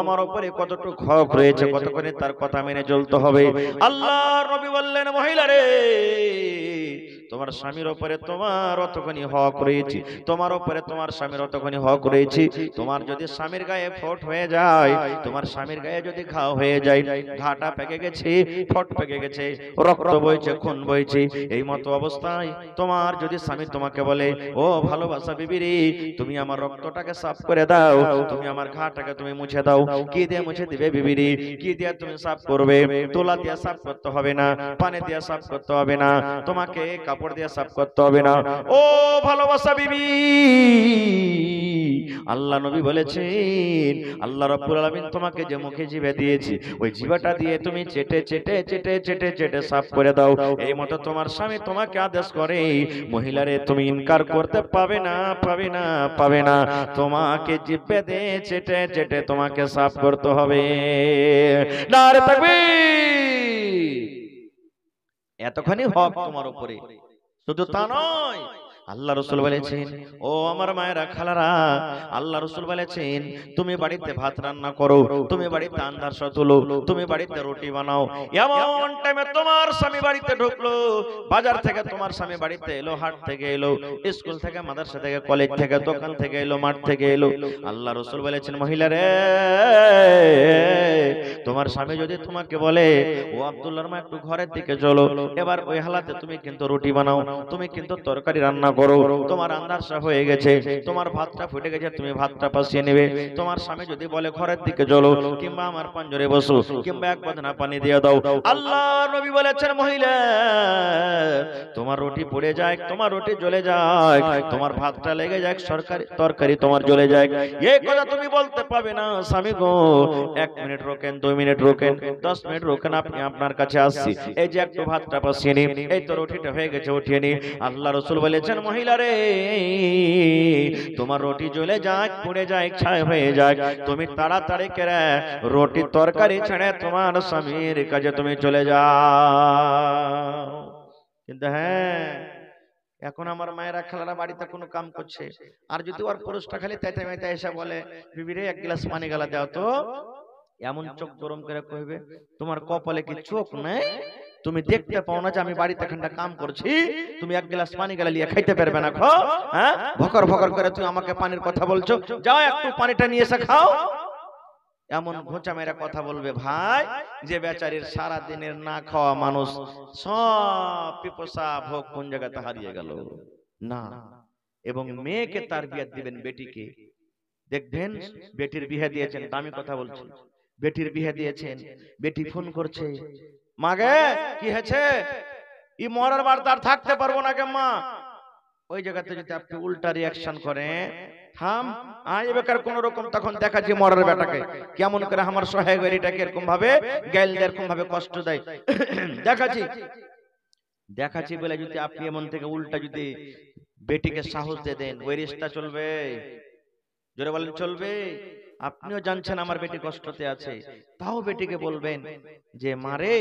আমার উপরে কতটুকু হক রয়েছে, কতক্ষণে তার কথা মেনে চলতে হবে। আল্লাহর নবী বললেন, মহিলা রে, তোমার স্বামীর উপরে তোমার অতখানি হক রয়েছে, তোমার উপরে তোমার স্বামীর অতখানি হক রয়েছে। তোমার যদি স্বামীর গায়ে ফোট হয়ে যায়, তোমার স্বামীর গায়ে যদি ঘাও হয়ে যায়, ঘাটা পেকে গেছে, ফোট পেকে গেছে, রক্ত বইছে, খুন বইছে, এই মতো অবস্থায় তোমার যদি স্বামী তোমাকে বলে, ও ভালোবাসা বিবি রে, তুমি আমার রক্তটাকে সাফ করে দাও, তুমি আমার ঘাটাকে তুমি মুছে দাও, কি দিয়ে মুছে দিবে বিবি রে? কি দিয়ে তুমি সাফ করবে? তোলা দিয়ে সাফ করতে হবে না, পানি দিয়ে সাফ করতে হবে না, তোমাকে কাপড় দিয়ে সাফ করতে হবে না। ও ভালোবাসা বিবি, আল্লাহ নবী বলেছেন, আল্লাহ রাব্বুল আলামিন তোমাকে যে মুখে জিভা দিয়েছে, ওই জিভাটা দিয়ে তুমি চেটে চেটে চেটে চেটে চেটে সাফ করে দাও। এই মতো তোমার স্বামী তোমাকে আদেশ করে, মহিলারে তুমি ইনকার করতে পাবে না, পাবে না, পাবে না, তোমাকে জিভে দিয়ে চেটে চেটে তোমাকে সাফ করতে হবে। নারে তাকবীর! এতখানি হক তোমার উপরে। শুধু তা নয়, আল্লাহ রাসূল বলেছেন, ও আমার মায়েরা খালারা, আল্লাহ রাসূল বলেছেন তুমি বাড়িতে ভাত রান্না করো, তুমি বাড়িতে আন্দারসা তোলো, তুমি বাড়িতে রুটি বানাও। এমন টাইমে তোমার স্বামী বাড়িতে ঢুকলো, বাজার থেকে তোমার স্বামী বাড়িতে এলো, হাট থেকে এলো, স্কুল থেকে, মাদ্রাসা থেকে, কলেজ থেকে, দোকান থেকে এলো, মাঠ থেকে এলো, আল্লাহ রাসূল বলেছেন মহিলা রে, তোমার স্বামী যদি তোমাকে বলে ও আব্দুল্লাহর মা একটু ঘরের দিকে চলো, এবার ওই হালাতে তুমি কিন্তু রুটি বানাও, তুমি কিন্তু তরকারি রান্না করো, তোমার আন্দারসা হয়ে গেছে, তোমার ভাতটা ফুটে গেছে, তুমি ভাতটা পাশিয়ে নেবে। তোমার স্বামী যদি বলে ঘরের দিকে চলো, কিংবা আমার পাঞ্জরে বসো, কিংবা এক বদনা পানি দিয়ে দাও, আল্লাহ নবী বলেছেন মহিলা তোমার রুটি পড়ে যায়, তোমার রুটি জ্বলে যায়, তোমার ভাতটা লেগে যায়, সরকারি তরকারি তোমার জ্বলে যায়, এই কথা তুমি বলতে পাবে না স্বামী গো। 1 মিনিট রোকেন, 2 মিনিট রোকেন, 10 মিনিট রোকেন, আপনি আপনার কাছে আসছি, এই যে একটু ভাতটা পাশিয়ে নি, এই তো রুটিটা হয়ে গেছে, উঠিয়ে নি। আল্লাহ রাসূল বলেছেন মহিলা রে, তোমার রুটি জ্বলে যায়, পুড়ে যায়, ছাই হয়ে যায়, তুমি তাড়াতাড়ি করে রুটি তরকারি ছেড়ে তোমার স্বামীর কাছে তুমি চলে যাও। কিন্তু হ্যাঁ, এখন আমার মায়েরা খালারা বাড়িতে কোনো কাম করছে, আর যদি ওর পুরুষটা খালি তাইতে মাইতে এসে বলে বিবিরে 1 গ্লাস পানি গালা দাও তো, এমন চোখ গরম করে কইবে তোমার কপালে কি চোখ নাই? তুমি দেখতে পাও না যে আমি বাড়িতে এখানটা কাম করছি, তুমি 1 গ্লাস পানি গালা লিয়ে খাইতে পারবে না? খো হ্যাঁ, ভকর ভকর করে তুই আমাকে পানির কথা বলছো, যাও একটু পানিটা নিয়ে এসে খাও। এমন ঘোচা মেরা কথা বলবে ভাই, যে বেচারির সারা দিনের না খাওয়া মানুষ সব পিপসা ভোগ কোন জায়গাতে হারিয়ে গেল না। এবং মেয়েকে তার বিয়ে দিবেন, বেটিকে দেখবেন, বেটির বিয়ে দিয়েছেন, দামি কথা বলছি, বেটির বিয়ে দিয়েছেন, বেটি ফোন করছে, মাগে কি হয়েছে, ই মরার বার তার থাকতে পারবো না কে মা। ওই জায়গাতে যদি আপনি উল্টা রিয়াকশন করেন, থাম আয় বেকার কোন রকম, তখন দেখা যায় মরার বেটাকে কেমন করে আমার সহায় গরিটাকে এরকম ভাবে গাইল দেয়, এরকম ভাবে কষ্ট দেয়, দেখাচ্ছি দেখাচ্ছি বলে যদি আপনি এমন থেকে উল্টা যদি বেটিকে সাহস দিয়ে দেন, ওই রিস্তা চলবে? জোরে বলেন চলবে? আপনিও জানছেন আমার বেটি কষ্টতে আছে, তাও বেটিকে বলবেন যে মারে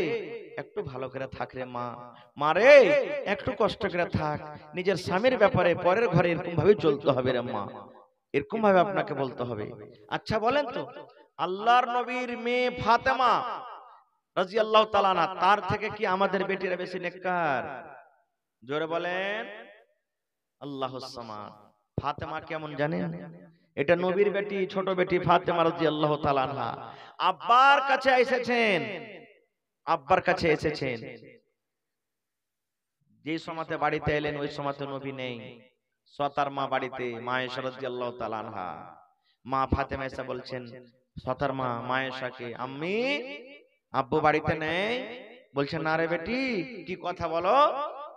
একটু ভালো করে থাক রে মা, মারে একটু কষ্ট করে থাক, নিজের স্বামীর ব্যাপারে পরের ঘরে এরকম ভাবে চলতে হবে রে মা, এরকম ভাবে আপনাকে বলতে হবে। আচ্ছা বলেন তো, আল্লাহর নবীর মেয়ে ফাতেমা রাদিয়াল্লাহু তাআলা আনহা, তার থেকে কি আমাদের বেটিরা বেশি নেককার? জোরে বলেন আল্লাহুস সামাদ। ফাতেমা কেমন জানেন? এটা নবীর বেটি, ছোট বেটি ফাতেমা রাদিয়াল্লাহু তাআলা আনহা আব্বার কাছে এসেছেন, আব্বার কাছে এসেছেন। যে সময়তে বাড়িতে এলেন ওই সময়তে নবী নেই, সতার মা বাড়িতে, মা আয়েশা রাদিয়াল্লাহু তাআলা আনহা। মা ফাতেমা এসে বলছেন সতার মা আয়েশাকে, আম্মি আব্বু বাড়িতে নেই? বলছেন না রে বেটি, কি কথা বলো?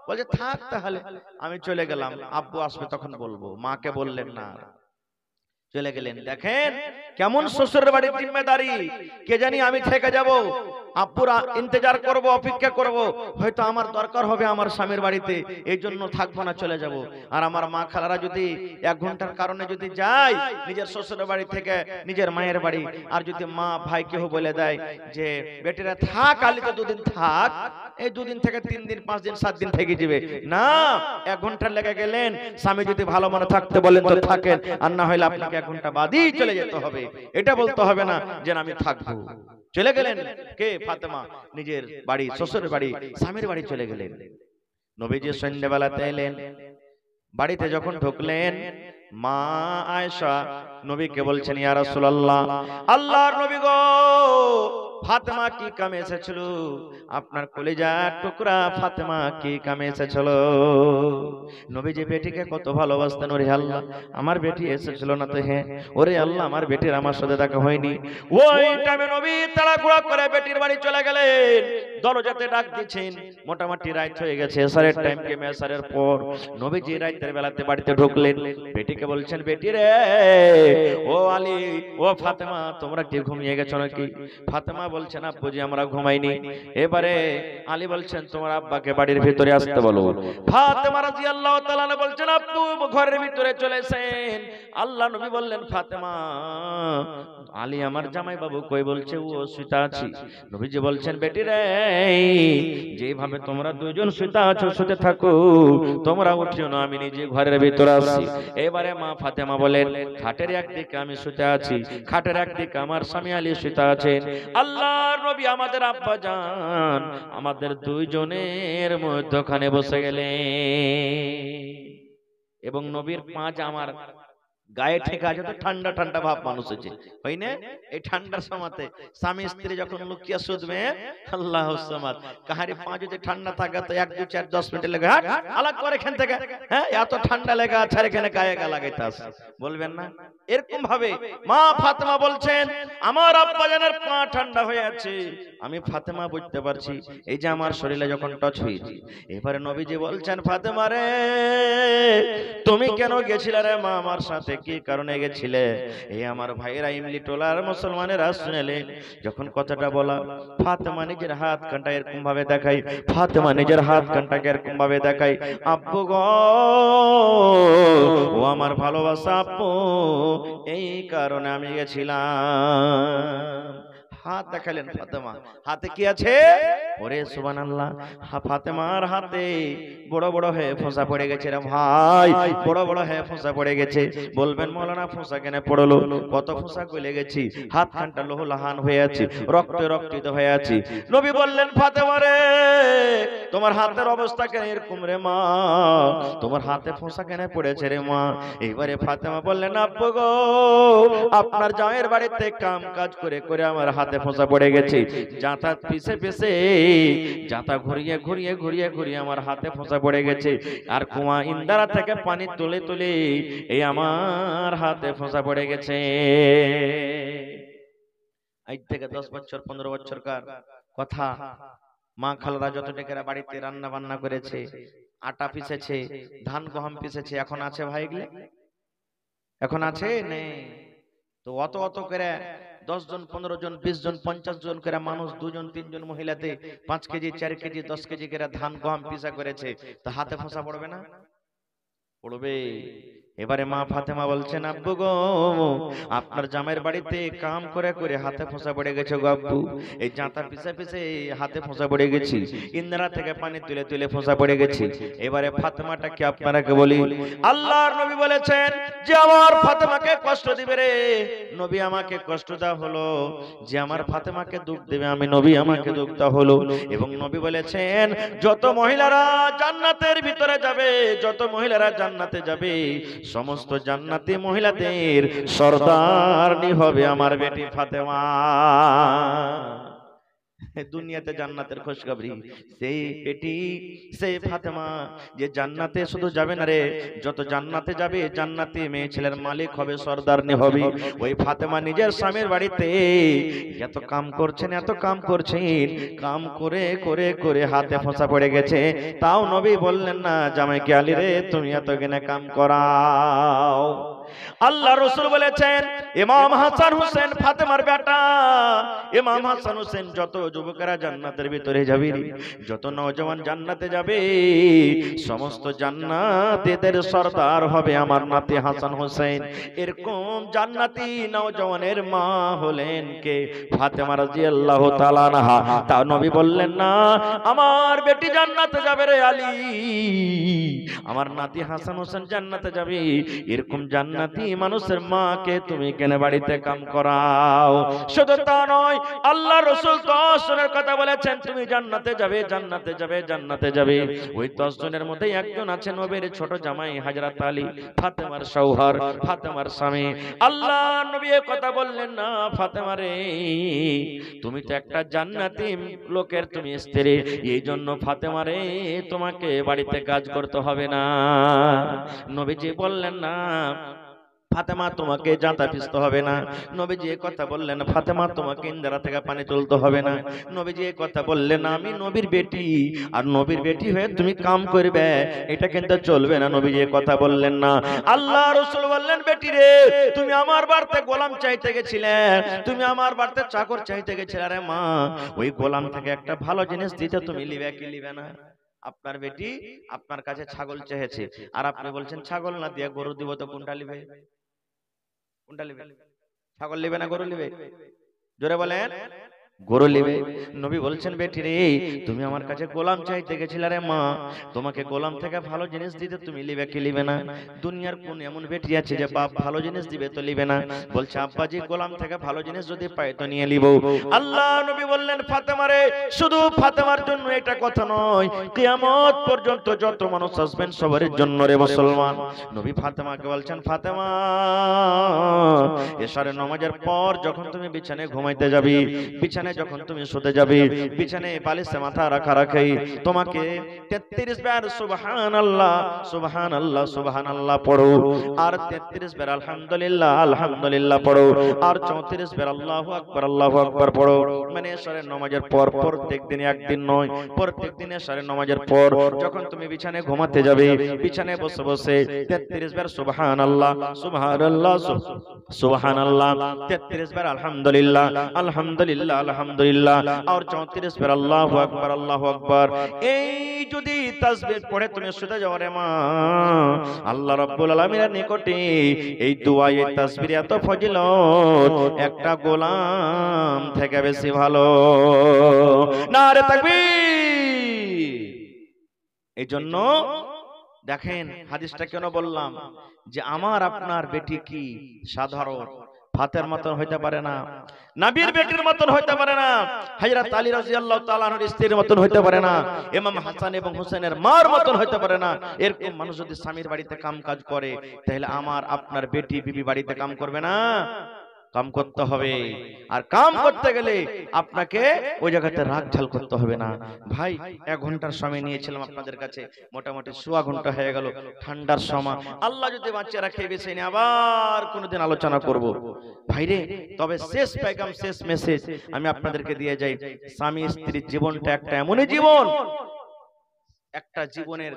বলছে থাক তাহলে আমি চলে গেলাম, আব্বু আসবে তখন বলবো। মাকে বললেন না, চলে গেলেন। দেখেন কেমন শ্বশুরের বাড়ির জিম্মেদারি, কে জানি আমি থেকে যাব, আব্বুর ইন্তজার করব, অপেক্ষা করব, হয়তো আমার দরকার হবে আমার স্বামীর বাড়িতে, এই জন্য থাকবো না, চলে যাব। আর আমার মা খালারা যদি 1 ঘন্টার কারণে যদি যায় নিজের শ্বশুরের বাড়ি থেকে নিজের মায়ের বাড়ি, আর যদি মা ভাই কেউ বলে দেয় যে বেটিরা থাক, আলি তো 2 দিন থাক, এই 2 দিন থেকে 3 দিন 5 দিন 7 দিন থেকে যাবে না, 1 ঘন্টা লেগে গেলেন, স্বামী যদি ভালো মনে থাকতে বলেন তো থাকেন, আর না হলে আপনাকে 1 ঘন্টা বাদই চলে যেতে হবে। এটা বলতে হবে না যে আমি থাকবো। চলে গেলেন কে? ফাতেমা নিজের বাড়ি, শ্বশুরের বাড়ি, স্বামীর বাড়ি চলে গেলেন। নবীজি সন্ধ্যাবেলাতে এলেন, বাড়িতে যখন ঢুকলেন মা আয়েশা নবীকে বলছেন ইয়া রাসূলুল্লাহ, আল্লাহর নবী গো, ফাতেমা কি কামে এসেছিল? আপনার কলিজার টুকরা ফাতেমা কি কামে এসেছিল? নবীজি বেটিকে কত ভালোবাসতেন। ওরে আল্লাহ, আমার বেটি এসেছিল না তো? হ্যাঁ। ওরে আল্লাহ, আমার বেটির আমার সাথে দেখা হয়নি। ওই টাইমে নবী তাড়াহুড়া করে বেটির বাড়ি চলে গেলেন, দরজাতে ডাক দিচ্ছেন, মোটামুটি রাত হয়ে গেছে, এশারের টাইম, কেমে এশারের পর নবীজি রাতের বেলাতে বাড়িতে ঢুকলেন, বেটিকে বলছেন বেটি রে, ও আলী, ও ফাতেমা, তোমরা কি ঘুমিয়ে গেছো নাকি? ফাতেমা বলছেন আব্বুজি আমরা ঘুমাইনি। এবারে আলী বলছেন তোমার আব্বাকে বাড়ির ভিতরে আসতে বলো। ফাতেমা রাদিয়াল্লাহু তাআলা আনহা বলছেন আব্বু ঘরের ভিতরে চলেছেন। আল্লাহ নবী বললেন ফাতেমা আলী আমার জামাই বাবু কই? বলছে ও শুতে আছি। নবীজি বলছেন বেটি রে যেভাবে তোমরা দুইজন শুতে আছো শুতে থাকো, তোমরা উঠিও না, আমি নিজে ঘরের ভিতরে আসছি। এবারে মা ফাতেমা বলেন খাটের একদিকে আমি শুতে আছি, খাটের একদিকে আমার স্বামী আলী শুতে আছেন। আল্লাহর নবী আমাদের আব্বা জান আমাদের দুইজনের মধ্যখানে বসে গেলেন এবং নবীর পাঁচ আমার গায়ে ঠেকা আছে তো ঠান্ডা ঠান্ডা ভাব মানুষ আছে হয় না? এই ঠান্ডার সময়তে স্বামী স্ত্রী যখন লুকিয়ে শুধবে আল্লাহু সামাদ, কাহারি পা যদি ঠান্ডা থাকে তো 1 2 4 10 মিনিট লেগে আলাগ করে এখান থেকে, হ্যাঁ এত ঠান্ডা লেগে আছে আর এখানে গায়ে গা লাগাইতে আসে বলবেন না? এরকম ভাবে মা ফাতেমা বলছেন আমার আব্বা জানের পা ঠান্ডা হয়ে আছে, আমি ফাতেমা বুঝতে পারছি এই যে আমার শরীরে যখন টাচ হয়েছে। এবারে নবীজি বলছেন ফাতেমা রে তুমি কেন গেছিলে রে মা আমার সাথে, কি কারণে গেছিলে? এই আমার ভাইরা ইমলি টোলার মুসলমানেরা শুনলেন যখন কথাটা বলা, ফাতেমা নিজের হাত কাঁটা এরকম ভাবে দেখাই, ফাতেমা নিজের হাত কাঁটাকে এরকম ভাবে দেখাই, আব্বু গো ও আমার ভালোবাসা আব্বু এই কারণে আমি গেছিলাম। হাত দেখালেন ফাতেমা, হাতে কি আছে? ওরে সুবহানাল্লাহ, ফাতেমার হাতে বড় বড় হয়ে ফোঁসা পড়ে গেছে রে ভাই, বড় বড় হয়ে ফোঁসা পড়ে গেছে। বলবেন মাওলানা ফোঁসা কেন পড়লো? কত ফোঁসা গলে গেছি, হাত খানটা লোহলাহান হয়ে আছে, রক্তে রক্তিত হয়ে আছে। নবী বললেন ফাতেমা রে তোমার হাতের অবস্থা কেন এরকম রে মা, তোমার হাতে ফোঁসা কেন পড়েছে রে মা? এইবারে ফাতেমা বললেন আব্বু গো আপনার জায়ের বাড়িতে কাম কাজ করে করে আমার হাতে ফোঁসা পড়ে গেছে, জাঁতা পিছে পিছে জাঁতা ঘুরিয়ে ঘুরিয়ে ঘুরিয়ে ঘুরিয়ে আমার হাতে ফোঁসা পড়ে গেছে, আর কুয়া ইন্দারা থেকে পানি তুলে তুলে এই আমার হাতে ফোঁসা পড়ে গেছে। আজ থেকে 10 বছর 15 বছরকার কথা। মা খালারা যত টেকেরা বাড়িতে রান্না বান্না করেছে, আটা পিছেছে, ধান গহম পিছেছে, এখন আছে ভাই এগুলো? এখন আছে নেই? তো অত অত করে 10 জন 15 জন 20 জন 50 জন করে মানুষ, 2 জন 3 জন মহিলাতে 5 কেজি 4 কেজি 10 কেজি করে ধান গহম পিসা করেছে, তা হাতে ফোঁসা পড়বে না? পড়বে। এবারে মা ফাতেমা বলছেন আব্বু গো আপনার জামাইয়ের বাড়িতে কাম করে করে হাতে ফোঁসা পড়ে গেছে গো আব্বু, এই জাঁতা পিছে পিছে হাতে ফোঁসা পড়ে গেছি, ইন্দ্রা থেকে পানি তুলে তুলে ফোঁসা পড়ে গেছি। এবারে ফাতেমাটাকে আপনারাকে বলি, আল্লাহর নবী বলেছেন যে আমার ফাতেমাকে কষ্ট দিবে রে, নবী আমাকে কষ্ট দেওয়া হলো, যে আমার ফাতেমাকে দুঃখ দেবে আমি নবী আমাকে দুঃখ দেওয়া হলো। এবং নবী বলেছেন যত মহিলারা জান্নাতের ভিতরে যাবে, যত মহিলারা জান্নাতে যাবে সমস্ত জান্নাতি মহিলাদের সরদারনি হবে আমার বেটি ফাতেমা। দুনিয়াতে জান্নাতের খুশখবরি, সেই বেটি সেই ফাতেমা যে জান্নাতে শুধু যাবে না রে, যত জান্নাতে যাবে জান্নাতি মেয়ে ছেলের মালিক হবে, সরদারনি হবে। ওই ফাতেমা নিজের স্বামীর বাড়িতে এত কাম করছেন, এত কাম করছেন, কাম করে করে করে হাতে ফোঁসা পড়ে গেছে, তাও নবী বললেন না জামাইকে আলী রে তুমি এত কেনে কাম করাও। আল্লাহ রাসূল বলেছেন ইমাম হাসান হোসেন ফাতেমার বেটা, ইমাম হাসান হোসেন যত যুবকেরা জান্নাতের ভিতরে যাবে, যত নওজওয়ান জান্নাতে যাবে, সমস্ত জান্নাতীদের সরদার হবে আমার নাতি হাসান হোসেন। এরকম জান্নাতি নওজওয়ানের মা হলেন কে? ফাতেমা রাদিয়াল্লাহু তাআলা আনহা। তা নবী বললেন না আমার বেটি জান্নাতে যাবে রে আলী, আমার নাতি হাসান হোসেন জান্নাতে যাবে, এরকম জান্নাতি মানুষের মাকে তুমি কেন বাড়িতে কাম করাও? শুধু তা নয় আল্লাহ রাসূল 10 জনের কথা বলেছেন তুমি জান্নাতে যাবে, জান্নাতে যাবে, জান্নাতে যাবে। ওই 10 জনের মধ্যে একজন আছেন নবীর ছোট জামাই হযরত আলী, ফাতেমার শৌহর, ফাতেমার স্বামী। আল্লাহ নবী এই কথা বললেন না ফাতেমা রে তুমি তো একটা জান্নাতি লোকের তুমি স্ত্রী, এই জন্য ফাতেমা রে তোমাকে বাড়িতে কাজ করতে হবে না। নবীজি বললেন না ফাতেমা তোমাকে জাঁতা পিষতে হবে না। নবীজি এই কথা বললেন, ফাতেমা তোমাকে ইন্দারা থেকে পানি তুলতে হবে না। নবীজি এই কথা বললেন, আমি নবীর বেটি, আর নবীর বেটি হয়ে তুমি কাম করবে, এটা কিন্তু চলবে না। নবীজি এই কথা বললেন না। আল্লাহ রাসূল বললেন, বেটি রে, তুমি আমার বাড়িতে গোলাম চাইতে গেছিলে, তুমি আমার বাড়িতে চাকর চাইতে গেছিলে রে মা, ওই গোলাম থেকে একটা ভালো জিনিস দিতে তুমি লিবে কি লিবে না? আপনার বেটি আপনার কাছে ছাগল চেয়েছে, আর আপনি বলছেন ছাগল না দিয়ে গরু দিব, তো কোনটা লিবে? কোনটা লিবে? ছাগল লিবে না গরু লিবে? জোরে বলেন। গরু লিবে। নবী বলছেন, বেটি রে, তুমি আমার কাছে গোলাম চাইতে গেছিলে রে মা, তোমাকে গোলাম থেকে ভালো জিনিস দিতে তুমি লিবে কি লিবে না? দুনিয়ার কোন এমন বেটি আছে যে বাপ ভালো জিনিস দিবে তো লিবে না? বলছে, আব্বাজি গোলাম থেকে ভালো জিনিস যদি পাই তো নিয়ে লিব। আল্লাহ নবী বললেন, ফাতেমা রে, শুধু ফাতেমার জন্য এটা কথা নয়, কিয়ামত পর্যন্ত যত মানুষ আসবেন সবার জন্য রে মুসলমান। নবী ফাতেমাকে বলছেন, ফাতেমা, এশারের নামাজের পর যখন তুমি বিছানায় ঘুমাইতে যাবি, বিছানায় যখন তুমি শুতে যাবে, বিছানায় বালিশে মাথা রাখা রাখাই তোমাকে 33 বার সুবহানাল্লাহ সুবহানাল্লাহ সুবহানাল্লাহ পড়ো, আর 33 বার আলহামদুলিল্লাহ আলহামদুলিল্লাহ পড়ো, আর 34 বার আল্লাহু আকবার পড়ো। মানে এশারের নামাজের পর প্রত্যেক দিন, একদিন নয়, প্রত্যেক দিন এশারের নামাজের পর যখন তুমি বিছানায় ঘুমাতে যাবে, বিছানায় বসে বসে 33 বার সুবহানাল্লাহ সুবহানাল্লাহ সুবহানাল্লাহ, 33 বার আলহামদুলিল্লাহ আলহামদুলিল্লাহ আলহামদুলিল্লাহ, আর 34 বার আল্লাহু আকবার আল্লাহু আকবার। এই যদি তাসবিহ পড়ে তুমি শুতে যাও রে মা, আল্লাহ রাব্বুল আলামিনের নিকটে এই দোয়া, এই তাসবিহ এত ফজিলত, একটা গোলাম থেকে বেশি ভালো। নারে তাকবীর। এই জন্য দেখেন হাদিসটা কেন বললাম, যে আমার আপনার বেটি কি সাধারণ ভাতের মতন হইতে পারে না, নবীর বেটির মতন হইতে পারে না, হযরত আলী রাদিয়াল্লাহু তাআলা আনহুর স্ত্রীর মতন হইতে পারে না, ইমাম হাসান এবং হুসাইনের মার মতন হইতে পারে না। এরকম মানুষ যদি স্বামীর বাড়িতে কাম কাজ করে, তাহলে আমার আপনার বেটি বিবি বাড়িতে কাম করবে না? কাম করতে হবে। আর কাম করতে গেলে আপনাকে ওই জায়গাতে রাগ ঝাল করতে হবে না। ভাই 1 ঘন্টার সময় নিয়েছিলাম আপনাদের কাছে, মোটামুটি 1.25 ঘন্টা হয়ে গেল। ঠান্ডার সময়, আল্লাহ যদি বাঁচিয়ে রাখে বেশি নিয়ে আবার কোনোদিন আলোচনা করব ভাইরে। তবে শেষ পেগাম, শেষ মেসেজ আমি আপনাদেরকে দিয়ে যাই, স্বামী স্ত্রীর জীবনটা একটা এমনই জীবন, একটা জীবনের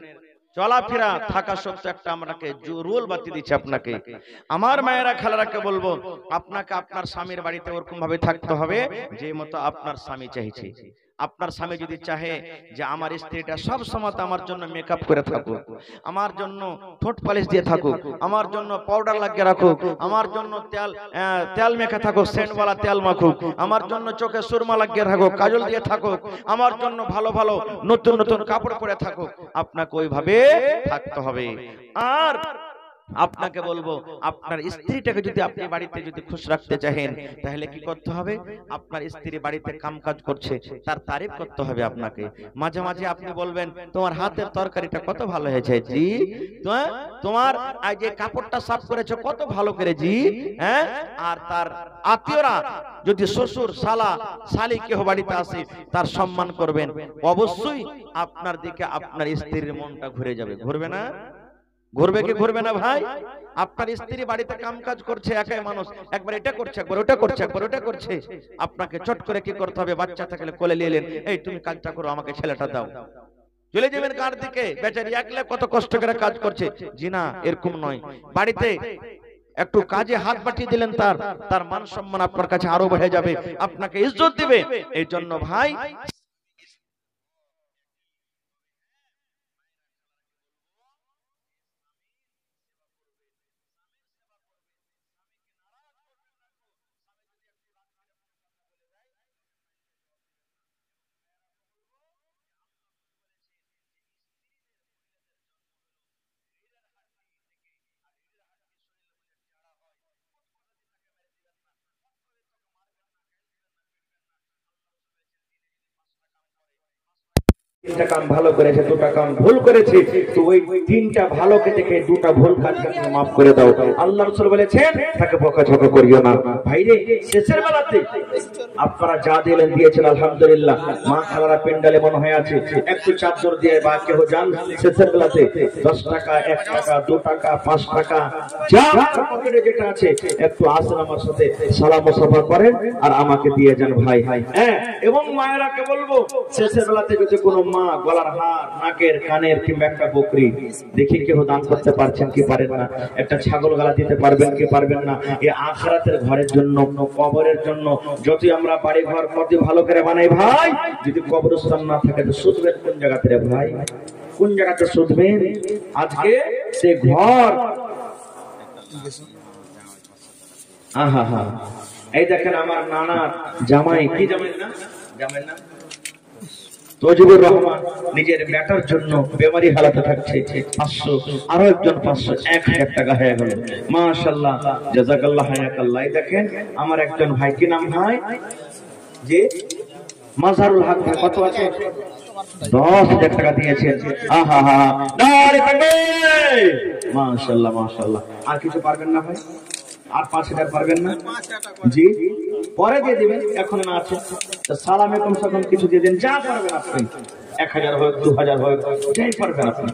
চলাফেরা থাকা সত্ত্বেও একটা আমাকে রোল বাতি দিচ্ছে আপনাকে। আমার মায়েরা খালারাকে বলবো, আপনাকে আপনার স্বামীর বাড়িতে ওরকম ভাবে থাকতে হবে যে মতো আপনার স্বামী চাইছে। আপনার স্বামী যদি চাহে যে আমার স্ত্রীটা সব সময় আমার জন্য মেকআপ করে থাকুক, আমার জন্য ঠোঁট পালিশ দিয়ে থাকুক, আমার জন্য পাউডার লাগিয়ে রাখুক, আমার জন্য তেল মেখে থাকুক, সেন্টওয়ালা তেল মাখুক, আমার জন্য চোখে সুরমা লাগিয়ে থাকুক, কাজল দিয়ে থাকুক, আমার জন্য ভালো ভালো নতুন নতুন কাপড় পরে থাকুক, আপনাকে ওইভাবে থাকতে হবে। আর আপনাকে বলবো, আপনার স্ত্রীটাকে যদি আপনি বাড়িতে যদি খুশ রাখতে চাহেন, তাহলে কি করতে হবে? আপনার স্ত্রী বাড়িতে কামকাজ করছে, তার তারিফ করতে হবে আপনাকে। মাঝে মাঝে আপনি বলবেন, তোমার হাতের তরকারিটা কত ভালো হয়েছে জি, তোমার এই যে কাপড়টা সাফ করেছো কত ভালো করে জি, হ্যাঁ। আর তার আত্মীয়রা যদি শ্বশুর শালা শালি কেউ বাড়িতে আসে, তার সম্মান করবেন। অবশ্যই আপনার দিকে আপনার স্ত্রীর মনটা ঘুরে যাবে। ঘুরবে না? ঘুরবে কি ঘুরবে না ভাই? আপনার স্ত্রী বাড়িতে কাম কাজ করছে, একাই মানুষ, একবার এটা করছে, একবার ওটা করছে, একবার ওটা করছে, আপনাকে চট করে কি করতে হবে? বাচ্চা থাকলে কোলে নিয়ে এলেন, এই তুমি কাজটা করো, আমাকে ছেলেটা দাও। চলে যাবেন কার দিকে? বেচারি একলা কত কষ্ট করে কাজ করছে। জি না, এরকম নয়। বাড়িতে একটু কাজে হাত বাটিয়ে দিলেন, তার তার মান সম্মান আপনার কাছে আরো বেড়ে যাবে, আপনাকে ইজ্জত দিবে। এই জন্য ভাই তিনটা কাম ভালো করেছে, দুটা কাম ভুল করেছে, তো ওই তিনটা ভালোকে দেখে দুটা ভুল কাজকে মাফ করে দাও। আল্লাহ রাসূল বলেছেন তাকে বকাঝকা করিও না। ভাইরে শেষের বেলাতে আপনারা যা দিলেন দিয়েছেন আলহামদুলিল্লাহ। মা খালারা পেন্ডালে মনে হয়ে আছে, একটু চাদর দিয়ে বা কেউ যান শেষের বেলাতে 10 টাকা, 1 টাকা, 2 টাকা, 5 টাকা যা পকেটে যেটা আছে একটু আসেন আমার সাথে সালাম মুসাফা করেন আর আমাকে দিয়ে যান ভাই। হ্যাঁ, এবং মায়েরাকে বলবো শেষের বেলাতে যদি কোনো মা গলার হার, নাকের, কানের কিংবা একটা বকরি দেখি কেউ দান করতে পারছেন কি পারেন না, একটা ছাগল গলা দিতে পারবেন কি পারবেন না, এই আখিরাতের ঘরের জন্য, কবরের জন্য। যদি আমরা বাড়ি ঘর কত ভালো করে বানাই ভাই, যদি কবরস্থান না থাকে তো শুধবেন কোন জায়গাতে রে ভাই? কোন জায়গাতে শুধবেন? আজকে সে ঘর এই দেখেন আমার নানার জামাই, কি জামাই না, জামাই না তজিবুর রহমান নিজের ব্যাটার জন্য বেমারি হালাতে থাকছে 500, আরো একজন 500, 1000 টাকা হয়ে গেল। মাশাআল্লাহ, জাযাকাল্লাহ, হায়াকাল্লাহ। দেখেন আমার একজন ভাই, কি নাম ভাই? যে মাজারুল হক ভাই, কত আছে? 10,000 টাকা দিয়েছেন। নারে তাকবীর! মাশাআল্লাহ, মাশাআল্লাহ। আর কিছু পারবেন না ভাই? আর 5,000 পারবেন না? জি, পরে দিয়ে দিবেন, এখন না আছে তো সালামে কমসে কম কিছু দিয়ে দেন, যা পারবেন আপনি। 1000 হোক, 2000 হোক, যাই পারবেন আপনি।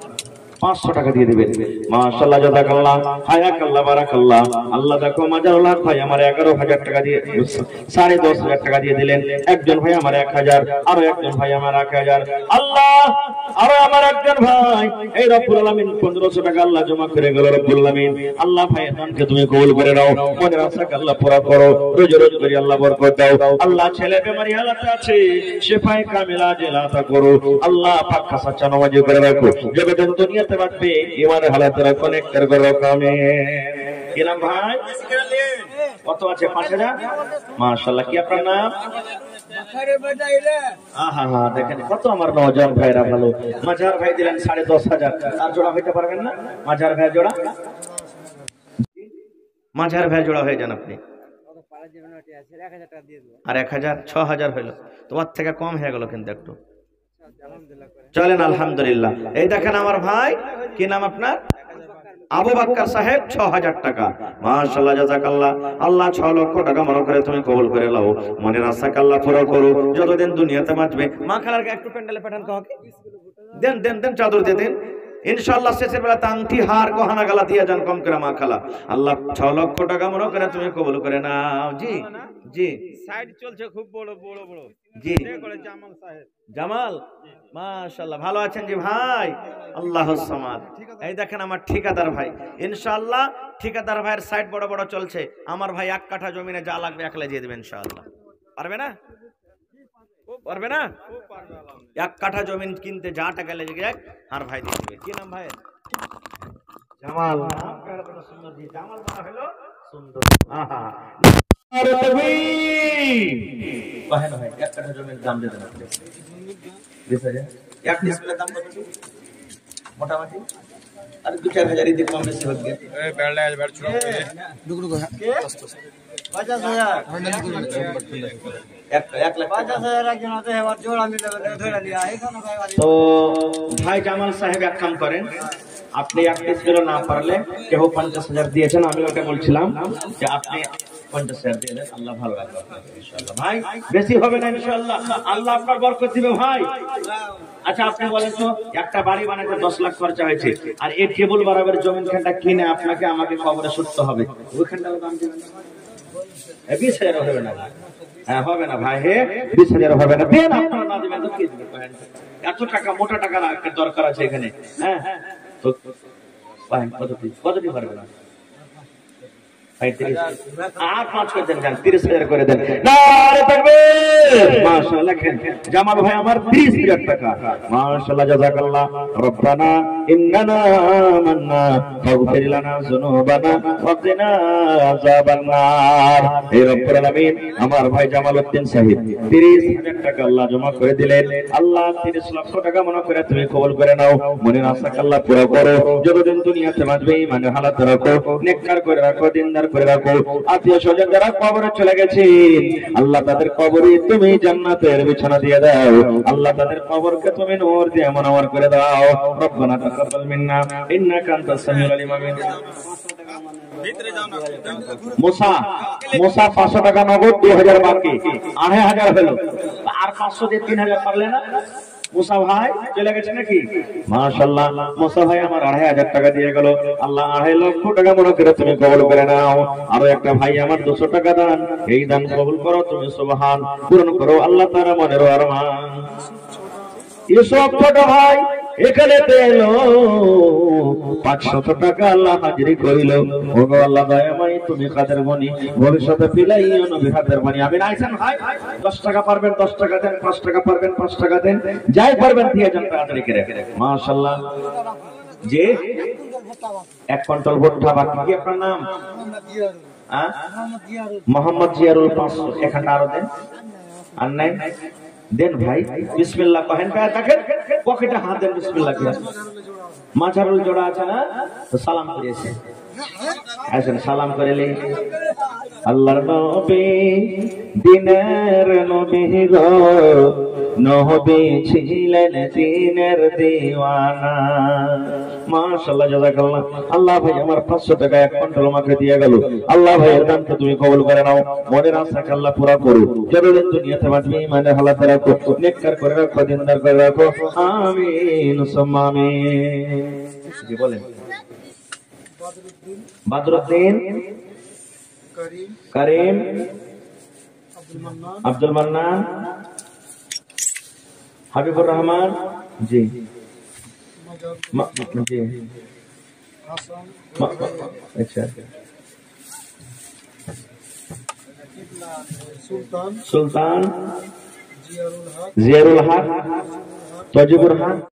500 টাকা দিয়ে দিবেন। মাশাআল্লাহ, জাযাকাল্লাহ, হায়াকাল্লাহ, বারাকাল্লাহ। আল্লাহ দেখো মাজারুল হক ভাই আমার 11,000 টাকা দিয়ে 10,500 টাকা দিয়ে দিলেন। একজন ভাই আমার 1000, আরো একজন ভাই আমার 1000। আল্লাহ, আরো আমার একজন ভাই এই রব্বুল আলামিন 1500 টাকা আল্লাহ জমা করে গেল। রব্বুল আলামিন আল্লাহ ভাইয়ের দানকে তুমি কবুল করে নাও, মনের আশাকে আল্লাহ পুরা করো, রোজ রোজ করে আল্লাহ বরকত দাও। আল্লাহ ছেলে বেমারি হালাতে আছে, শিফায়ে কামিলা জেলাতা করো। আল্লাহ পাক সাচ্চা নামাজি করে রাখো, জগতের দুনিয়াতে বাঁচবে ইমানের হালাতে রাখো, নেককার করো কামে। কি নাম ভাই? কত আছে? 5,000। মাশাআল্লাহ। কি আপনার নাম? দেখেন কত আমার নওজোয়ান ভাইরা ভালো। মাজার ভাই দিলেন 10,500। আর জোড়া হইতে পারবেন না? মাজার ভাই জোড়া, মাজার ভাই জোড়া হয়ে যান আপনি। আর 1000, 6,000 হইল। তোমার থেকে কম হয়ে গেল কিন্তু একটু। চলেন আলহামদুলিল্লাহ। এই দেখেন আমার ভাই, কি নাম আপনার? আবু বকর সাহেব, 6,000 টাকা। মাশাআল্লাহ, জাযাকাল্লাহ। আল্লাহ 6 লক্ষ টাকা মনে করে তুমি কবুল করে নাও, মনের আশাকে আল্লাহ পুরো করো, যতদিন দুনিয়াতে বাঁচবে। মা খালারকে একটু প্যান্ডেলে পাঠান, কাউকে দেন দেন দেন, চাদর দিয়ে দেন ইনশাআল্লাহ। শেষের বেলাতে আংটি, হার, গহনা গালা দিয়ে যান কম করে মা খালা। আল্লাহ 6 লক্ষ টাকা মনে করে তুমি কবুল করে নাও। জি জি, সাইড চলছে খুব বড় বড় বড়। জি, জামাল সাহেব, জামাল, মাশাআল্লাহ। ভালো আছেন জি ভাই? আল্লাহুস সামাদ। এই দেখেন আমার ঠিকাদার ভাই, ইনশাআল্লাহ ঠিকাদার ভাইয়ের সাইড বড় বড় চলছে। আমার ভাই 1 কাঠা জমিনে যা লাগবে একলা দিয়ে দিবেন ইনশাআল্লাহ। পারবে না? পারবে না? 1 কাঠা জমিন কিনতে যা টাকা লেগে যায় আর ভাই দিয়ে দিবে। কি নাম ভাই? জামাল। নাম কার কত সুন্দর জি, জামাল বলা হলো সুন্দর। আরে তাকবীর! বাহেন ভাই 1 কাঠা জমির দাম দিয়ে দেন আপনি। 20,000। এক ডিসপ্লে দাম কত? মোটামুটি আর 2-4,000 দিতে কম বেশি হবে। এই বেড়া আছে, বেড় ছোড়া করে ডুগডু করে 50,000। 1,50,000 একজন আছে, এবার জোড়া মিলে ধরে লিয়া এখানে ভাই। তো ভাই জামাল সাহেব এক কাম করেন, আপনি 1 পিস কিলো না পারলে কেউ 50,000 দিয়েছেন, আমি ওটা বলছিলাম যে আপনি 50,000 দিয়ে দেন, আল্লাহ ভালো রাখবে ইনশাআল্লাহ। ভাই বেশি হবে না ইনশাআল্লাহ, আল্লাহ আপনার বরকত দিবে ভাই। আচ্ছা আপনি বলেন তো, একটা বাড়ি বানাতে 10 লাখ খরচা হয়েছে, আর এই টেবিল বরাবর জমিনখানটা কিনে আপনাকে আমাকে কবরে শুটতে হবে, ওইখানটাও দাম দিবেন 20,000 হবে না? হ্যাঁ হবে না ভাই, হে 20,000 হবে না। দেন, আপনারা না দিবেন তো কি দিবেন? এত টাকা, মোটা টাকা দরকার আছে এখানে। হ্যাঁ তো কতটি পারবে না? 30,000 করে দেন। নারে তাকবীর! মাশাআল্লাহ। জামাল ভাই আমার 30,000 টাকা। মাশাআল্লাহ, জাযাকাল্লাহ। রব্বানা ইন্নানা আমান্না ফাগফির লানা যুনুবানা ওয়াকিনা আযাবান নার। হে রব্বুল আলামিন, আমার ভাই জামাল উদ্দিন সাহেব 30,000 টাকা আল্লাহ জমা করে দিলেন। আল্লাহ 30 লক্ষ টাকা মনে করে তুমি কবুল করে নাও, মনের আশাকে আল্লাহ পুরো করো, যতদিন দুনিয়াতে বাঁচবে ইমানের হালাত রাখো, নেককার করে রাখো, দিনদার করে রাখো। আত্মীয় স্বজন যারা কবরে চলে গেছে আল্লাহ তাদের কবরে তুমি জান্নাতের বিছানা দিয়ে দাও। আল্লাহ তাদের কবরকে তুমি নূর দিয়ে মুনাওয়ার করে দাও। রব্বানা তাকাব্বাল মিন্না ইন্নাকা আনতাস সামিউল আলিম। আমিন। মুসা 500 টাকা নগদ, 2000 বাকি, 2500 হলো। আর 500 দিয়ে 3000 পারলে না? মুসা ভাই চলে গেছে নাকি? মাশাআল্লাহ, মুসা ভাই আমার 2500 টাকা দিয়ে গেল। আল্লাহ 2.5 লক্ষ টাকা মনে করে তুমি কবুল করে নাও। আরো একটা ভাই আমার 200 টাকা দান, এই দান কবুল করো তুমি, সুবহান, পূরণ করো আল্লাহ তাআলা মনের আরমান। ইউসুফ ছোট ভাই এখানে এলো, 500 টাকা আল্লাহ হাজিরি করিল। ওগো আল্লাহ দয়াময়, তুমি কাদের গনি, ভবিষ্যতে পিলাইও নবীর হাতের বাণী। আমি আইছেন ভাই 10 টাকা পারবেন 10 টাকা দেন, 5 টাকা পারবেন 5 টাকা দেন, যাই পারবেন দিয়ে যান তাড়াতাড়ি করে। মাশাআল্লাহ। যে 1 কুইন্টাল ভুট্টা বাকি। কি আপনার নাম? মোহাম্মদ জিয়ারুল। 500 এখানটা আরো দেন। আর নাই দেন ভাই, বিসমিল্লাহ কহেন। দেখেন পকেটে হাত দেন, বিসমিল্লাহ কি মাঝারুল জোড়া আছে না, তো সালাম করেছে। আসেন সালাম করে লে। আল্লাহর নবী দিনের নবী গো, নবী ছিলেন দিনের দিওয়ানা। মাশাআল্লাহ, জাযাকাল্লাহ। আল্লাহ ভাই আমার 500 টাকা 1 কুইন্টাল আমাকে দিয়ে গেল। আল্লাহ ভাইয়ের দানকে তুমি কবুল করে নাও, মনের আশাকে আল্লাহ পুরা করো। যতদিন দুনিয়াতে বাঁচবে ইমানের হালাতে রাখো, নেককার করে রাখো, দিনদার করে রাখো। আমিন সুম্মা আমিন। কি বলেন? বদরুদ্দিন করিম, আব্দুল মান্নান, হাবিবুর রহমান, জি জি, আচ্ছা, সুলতান, জিয়ারুল হক, তজিবুর হক।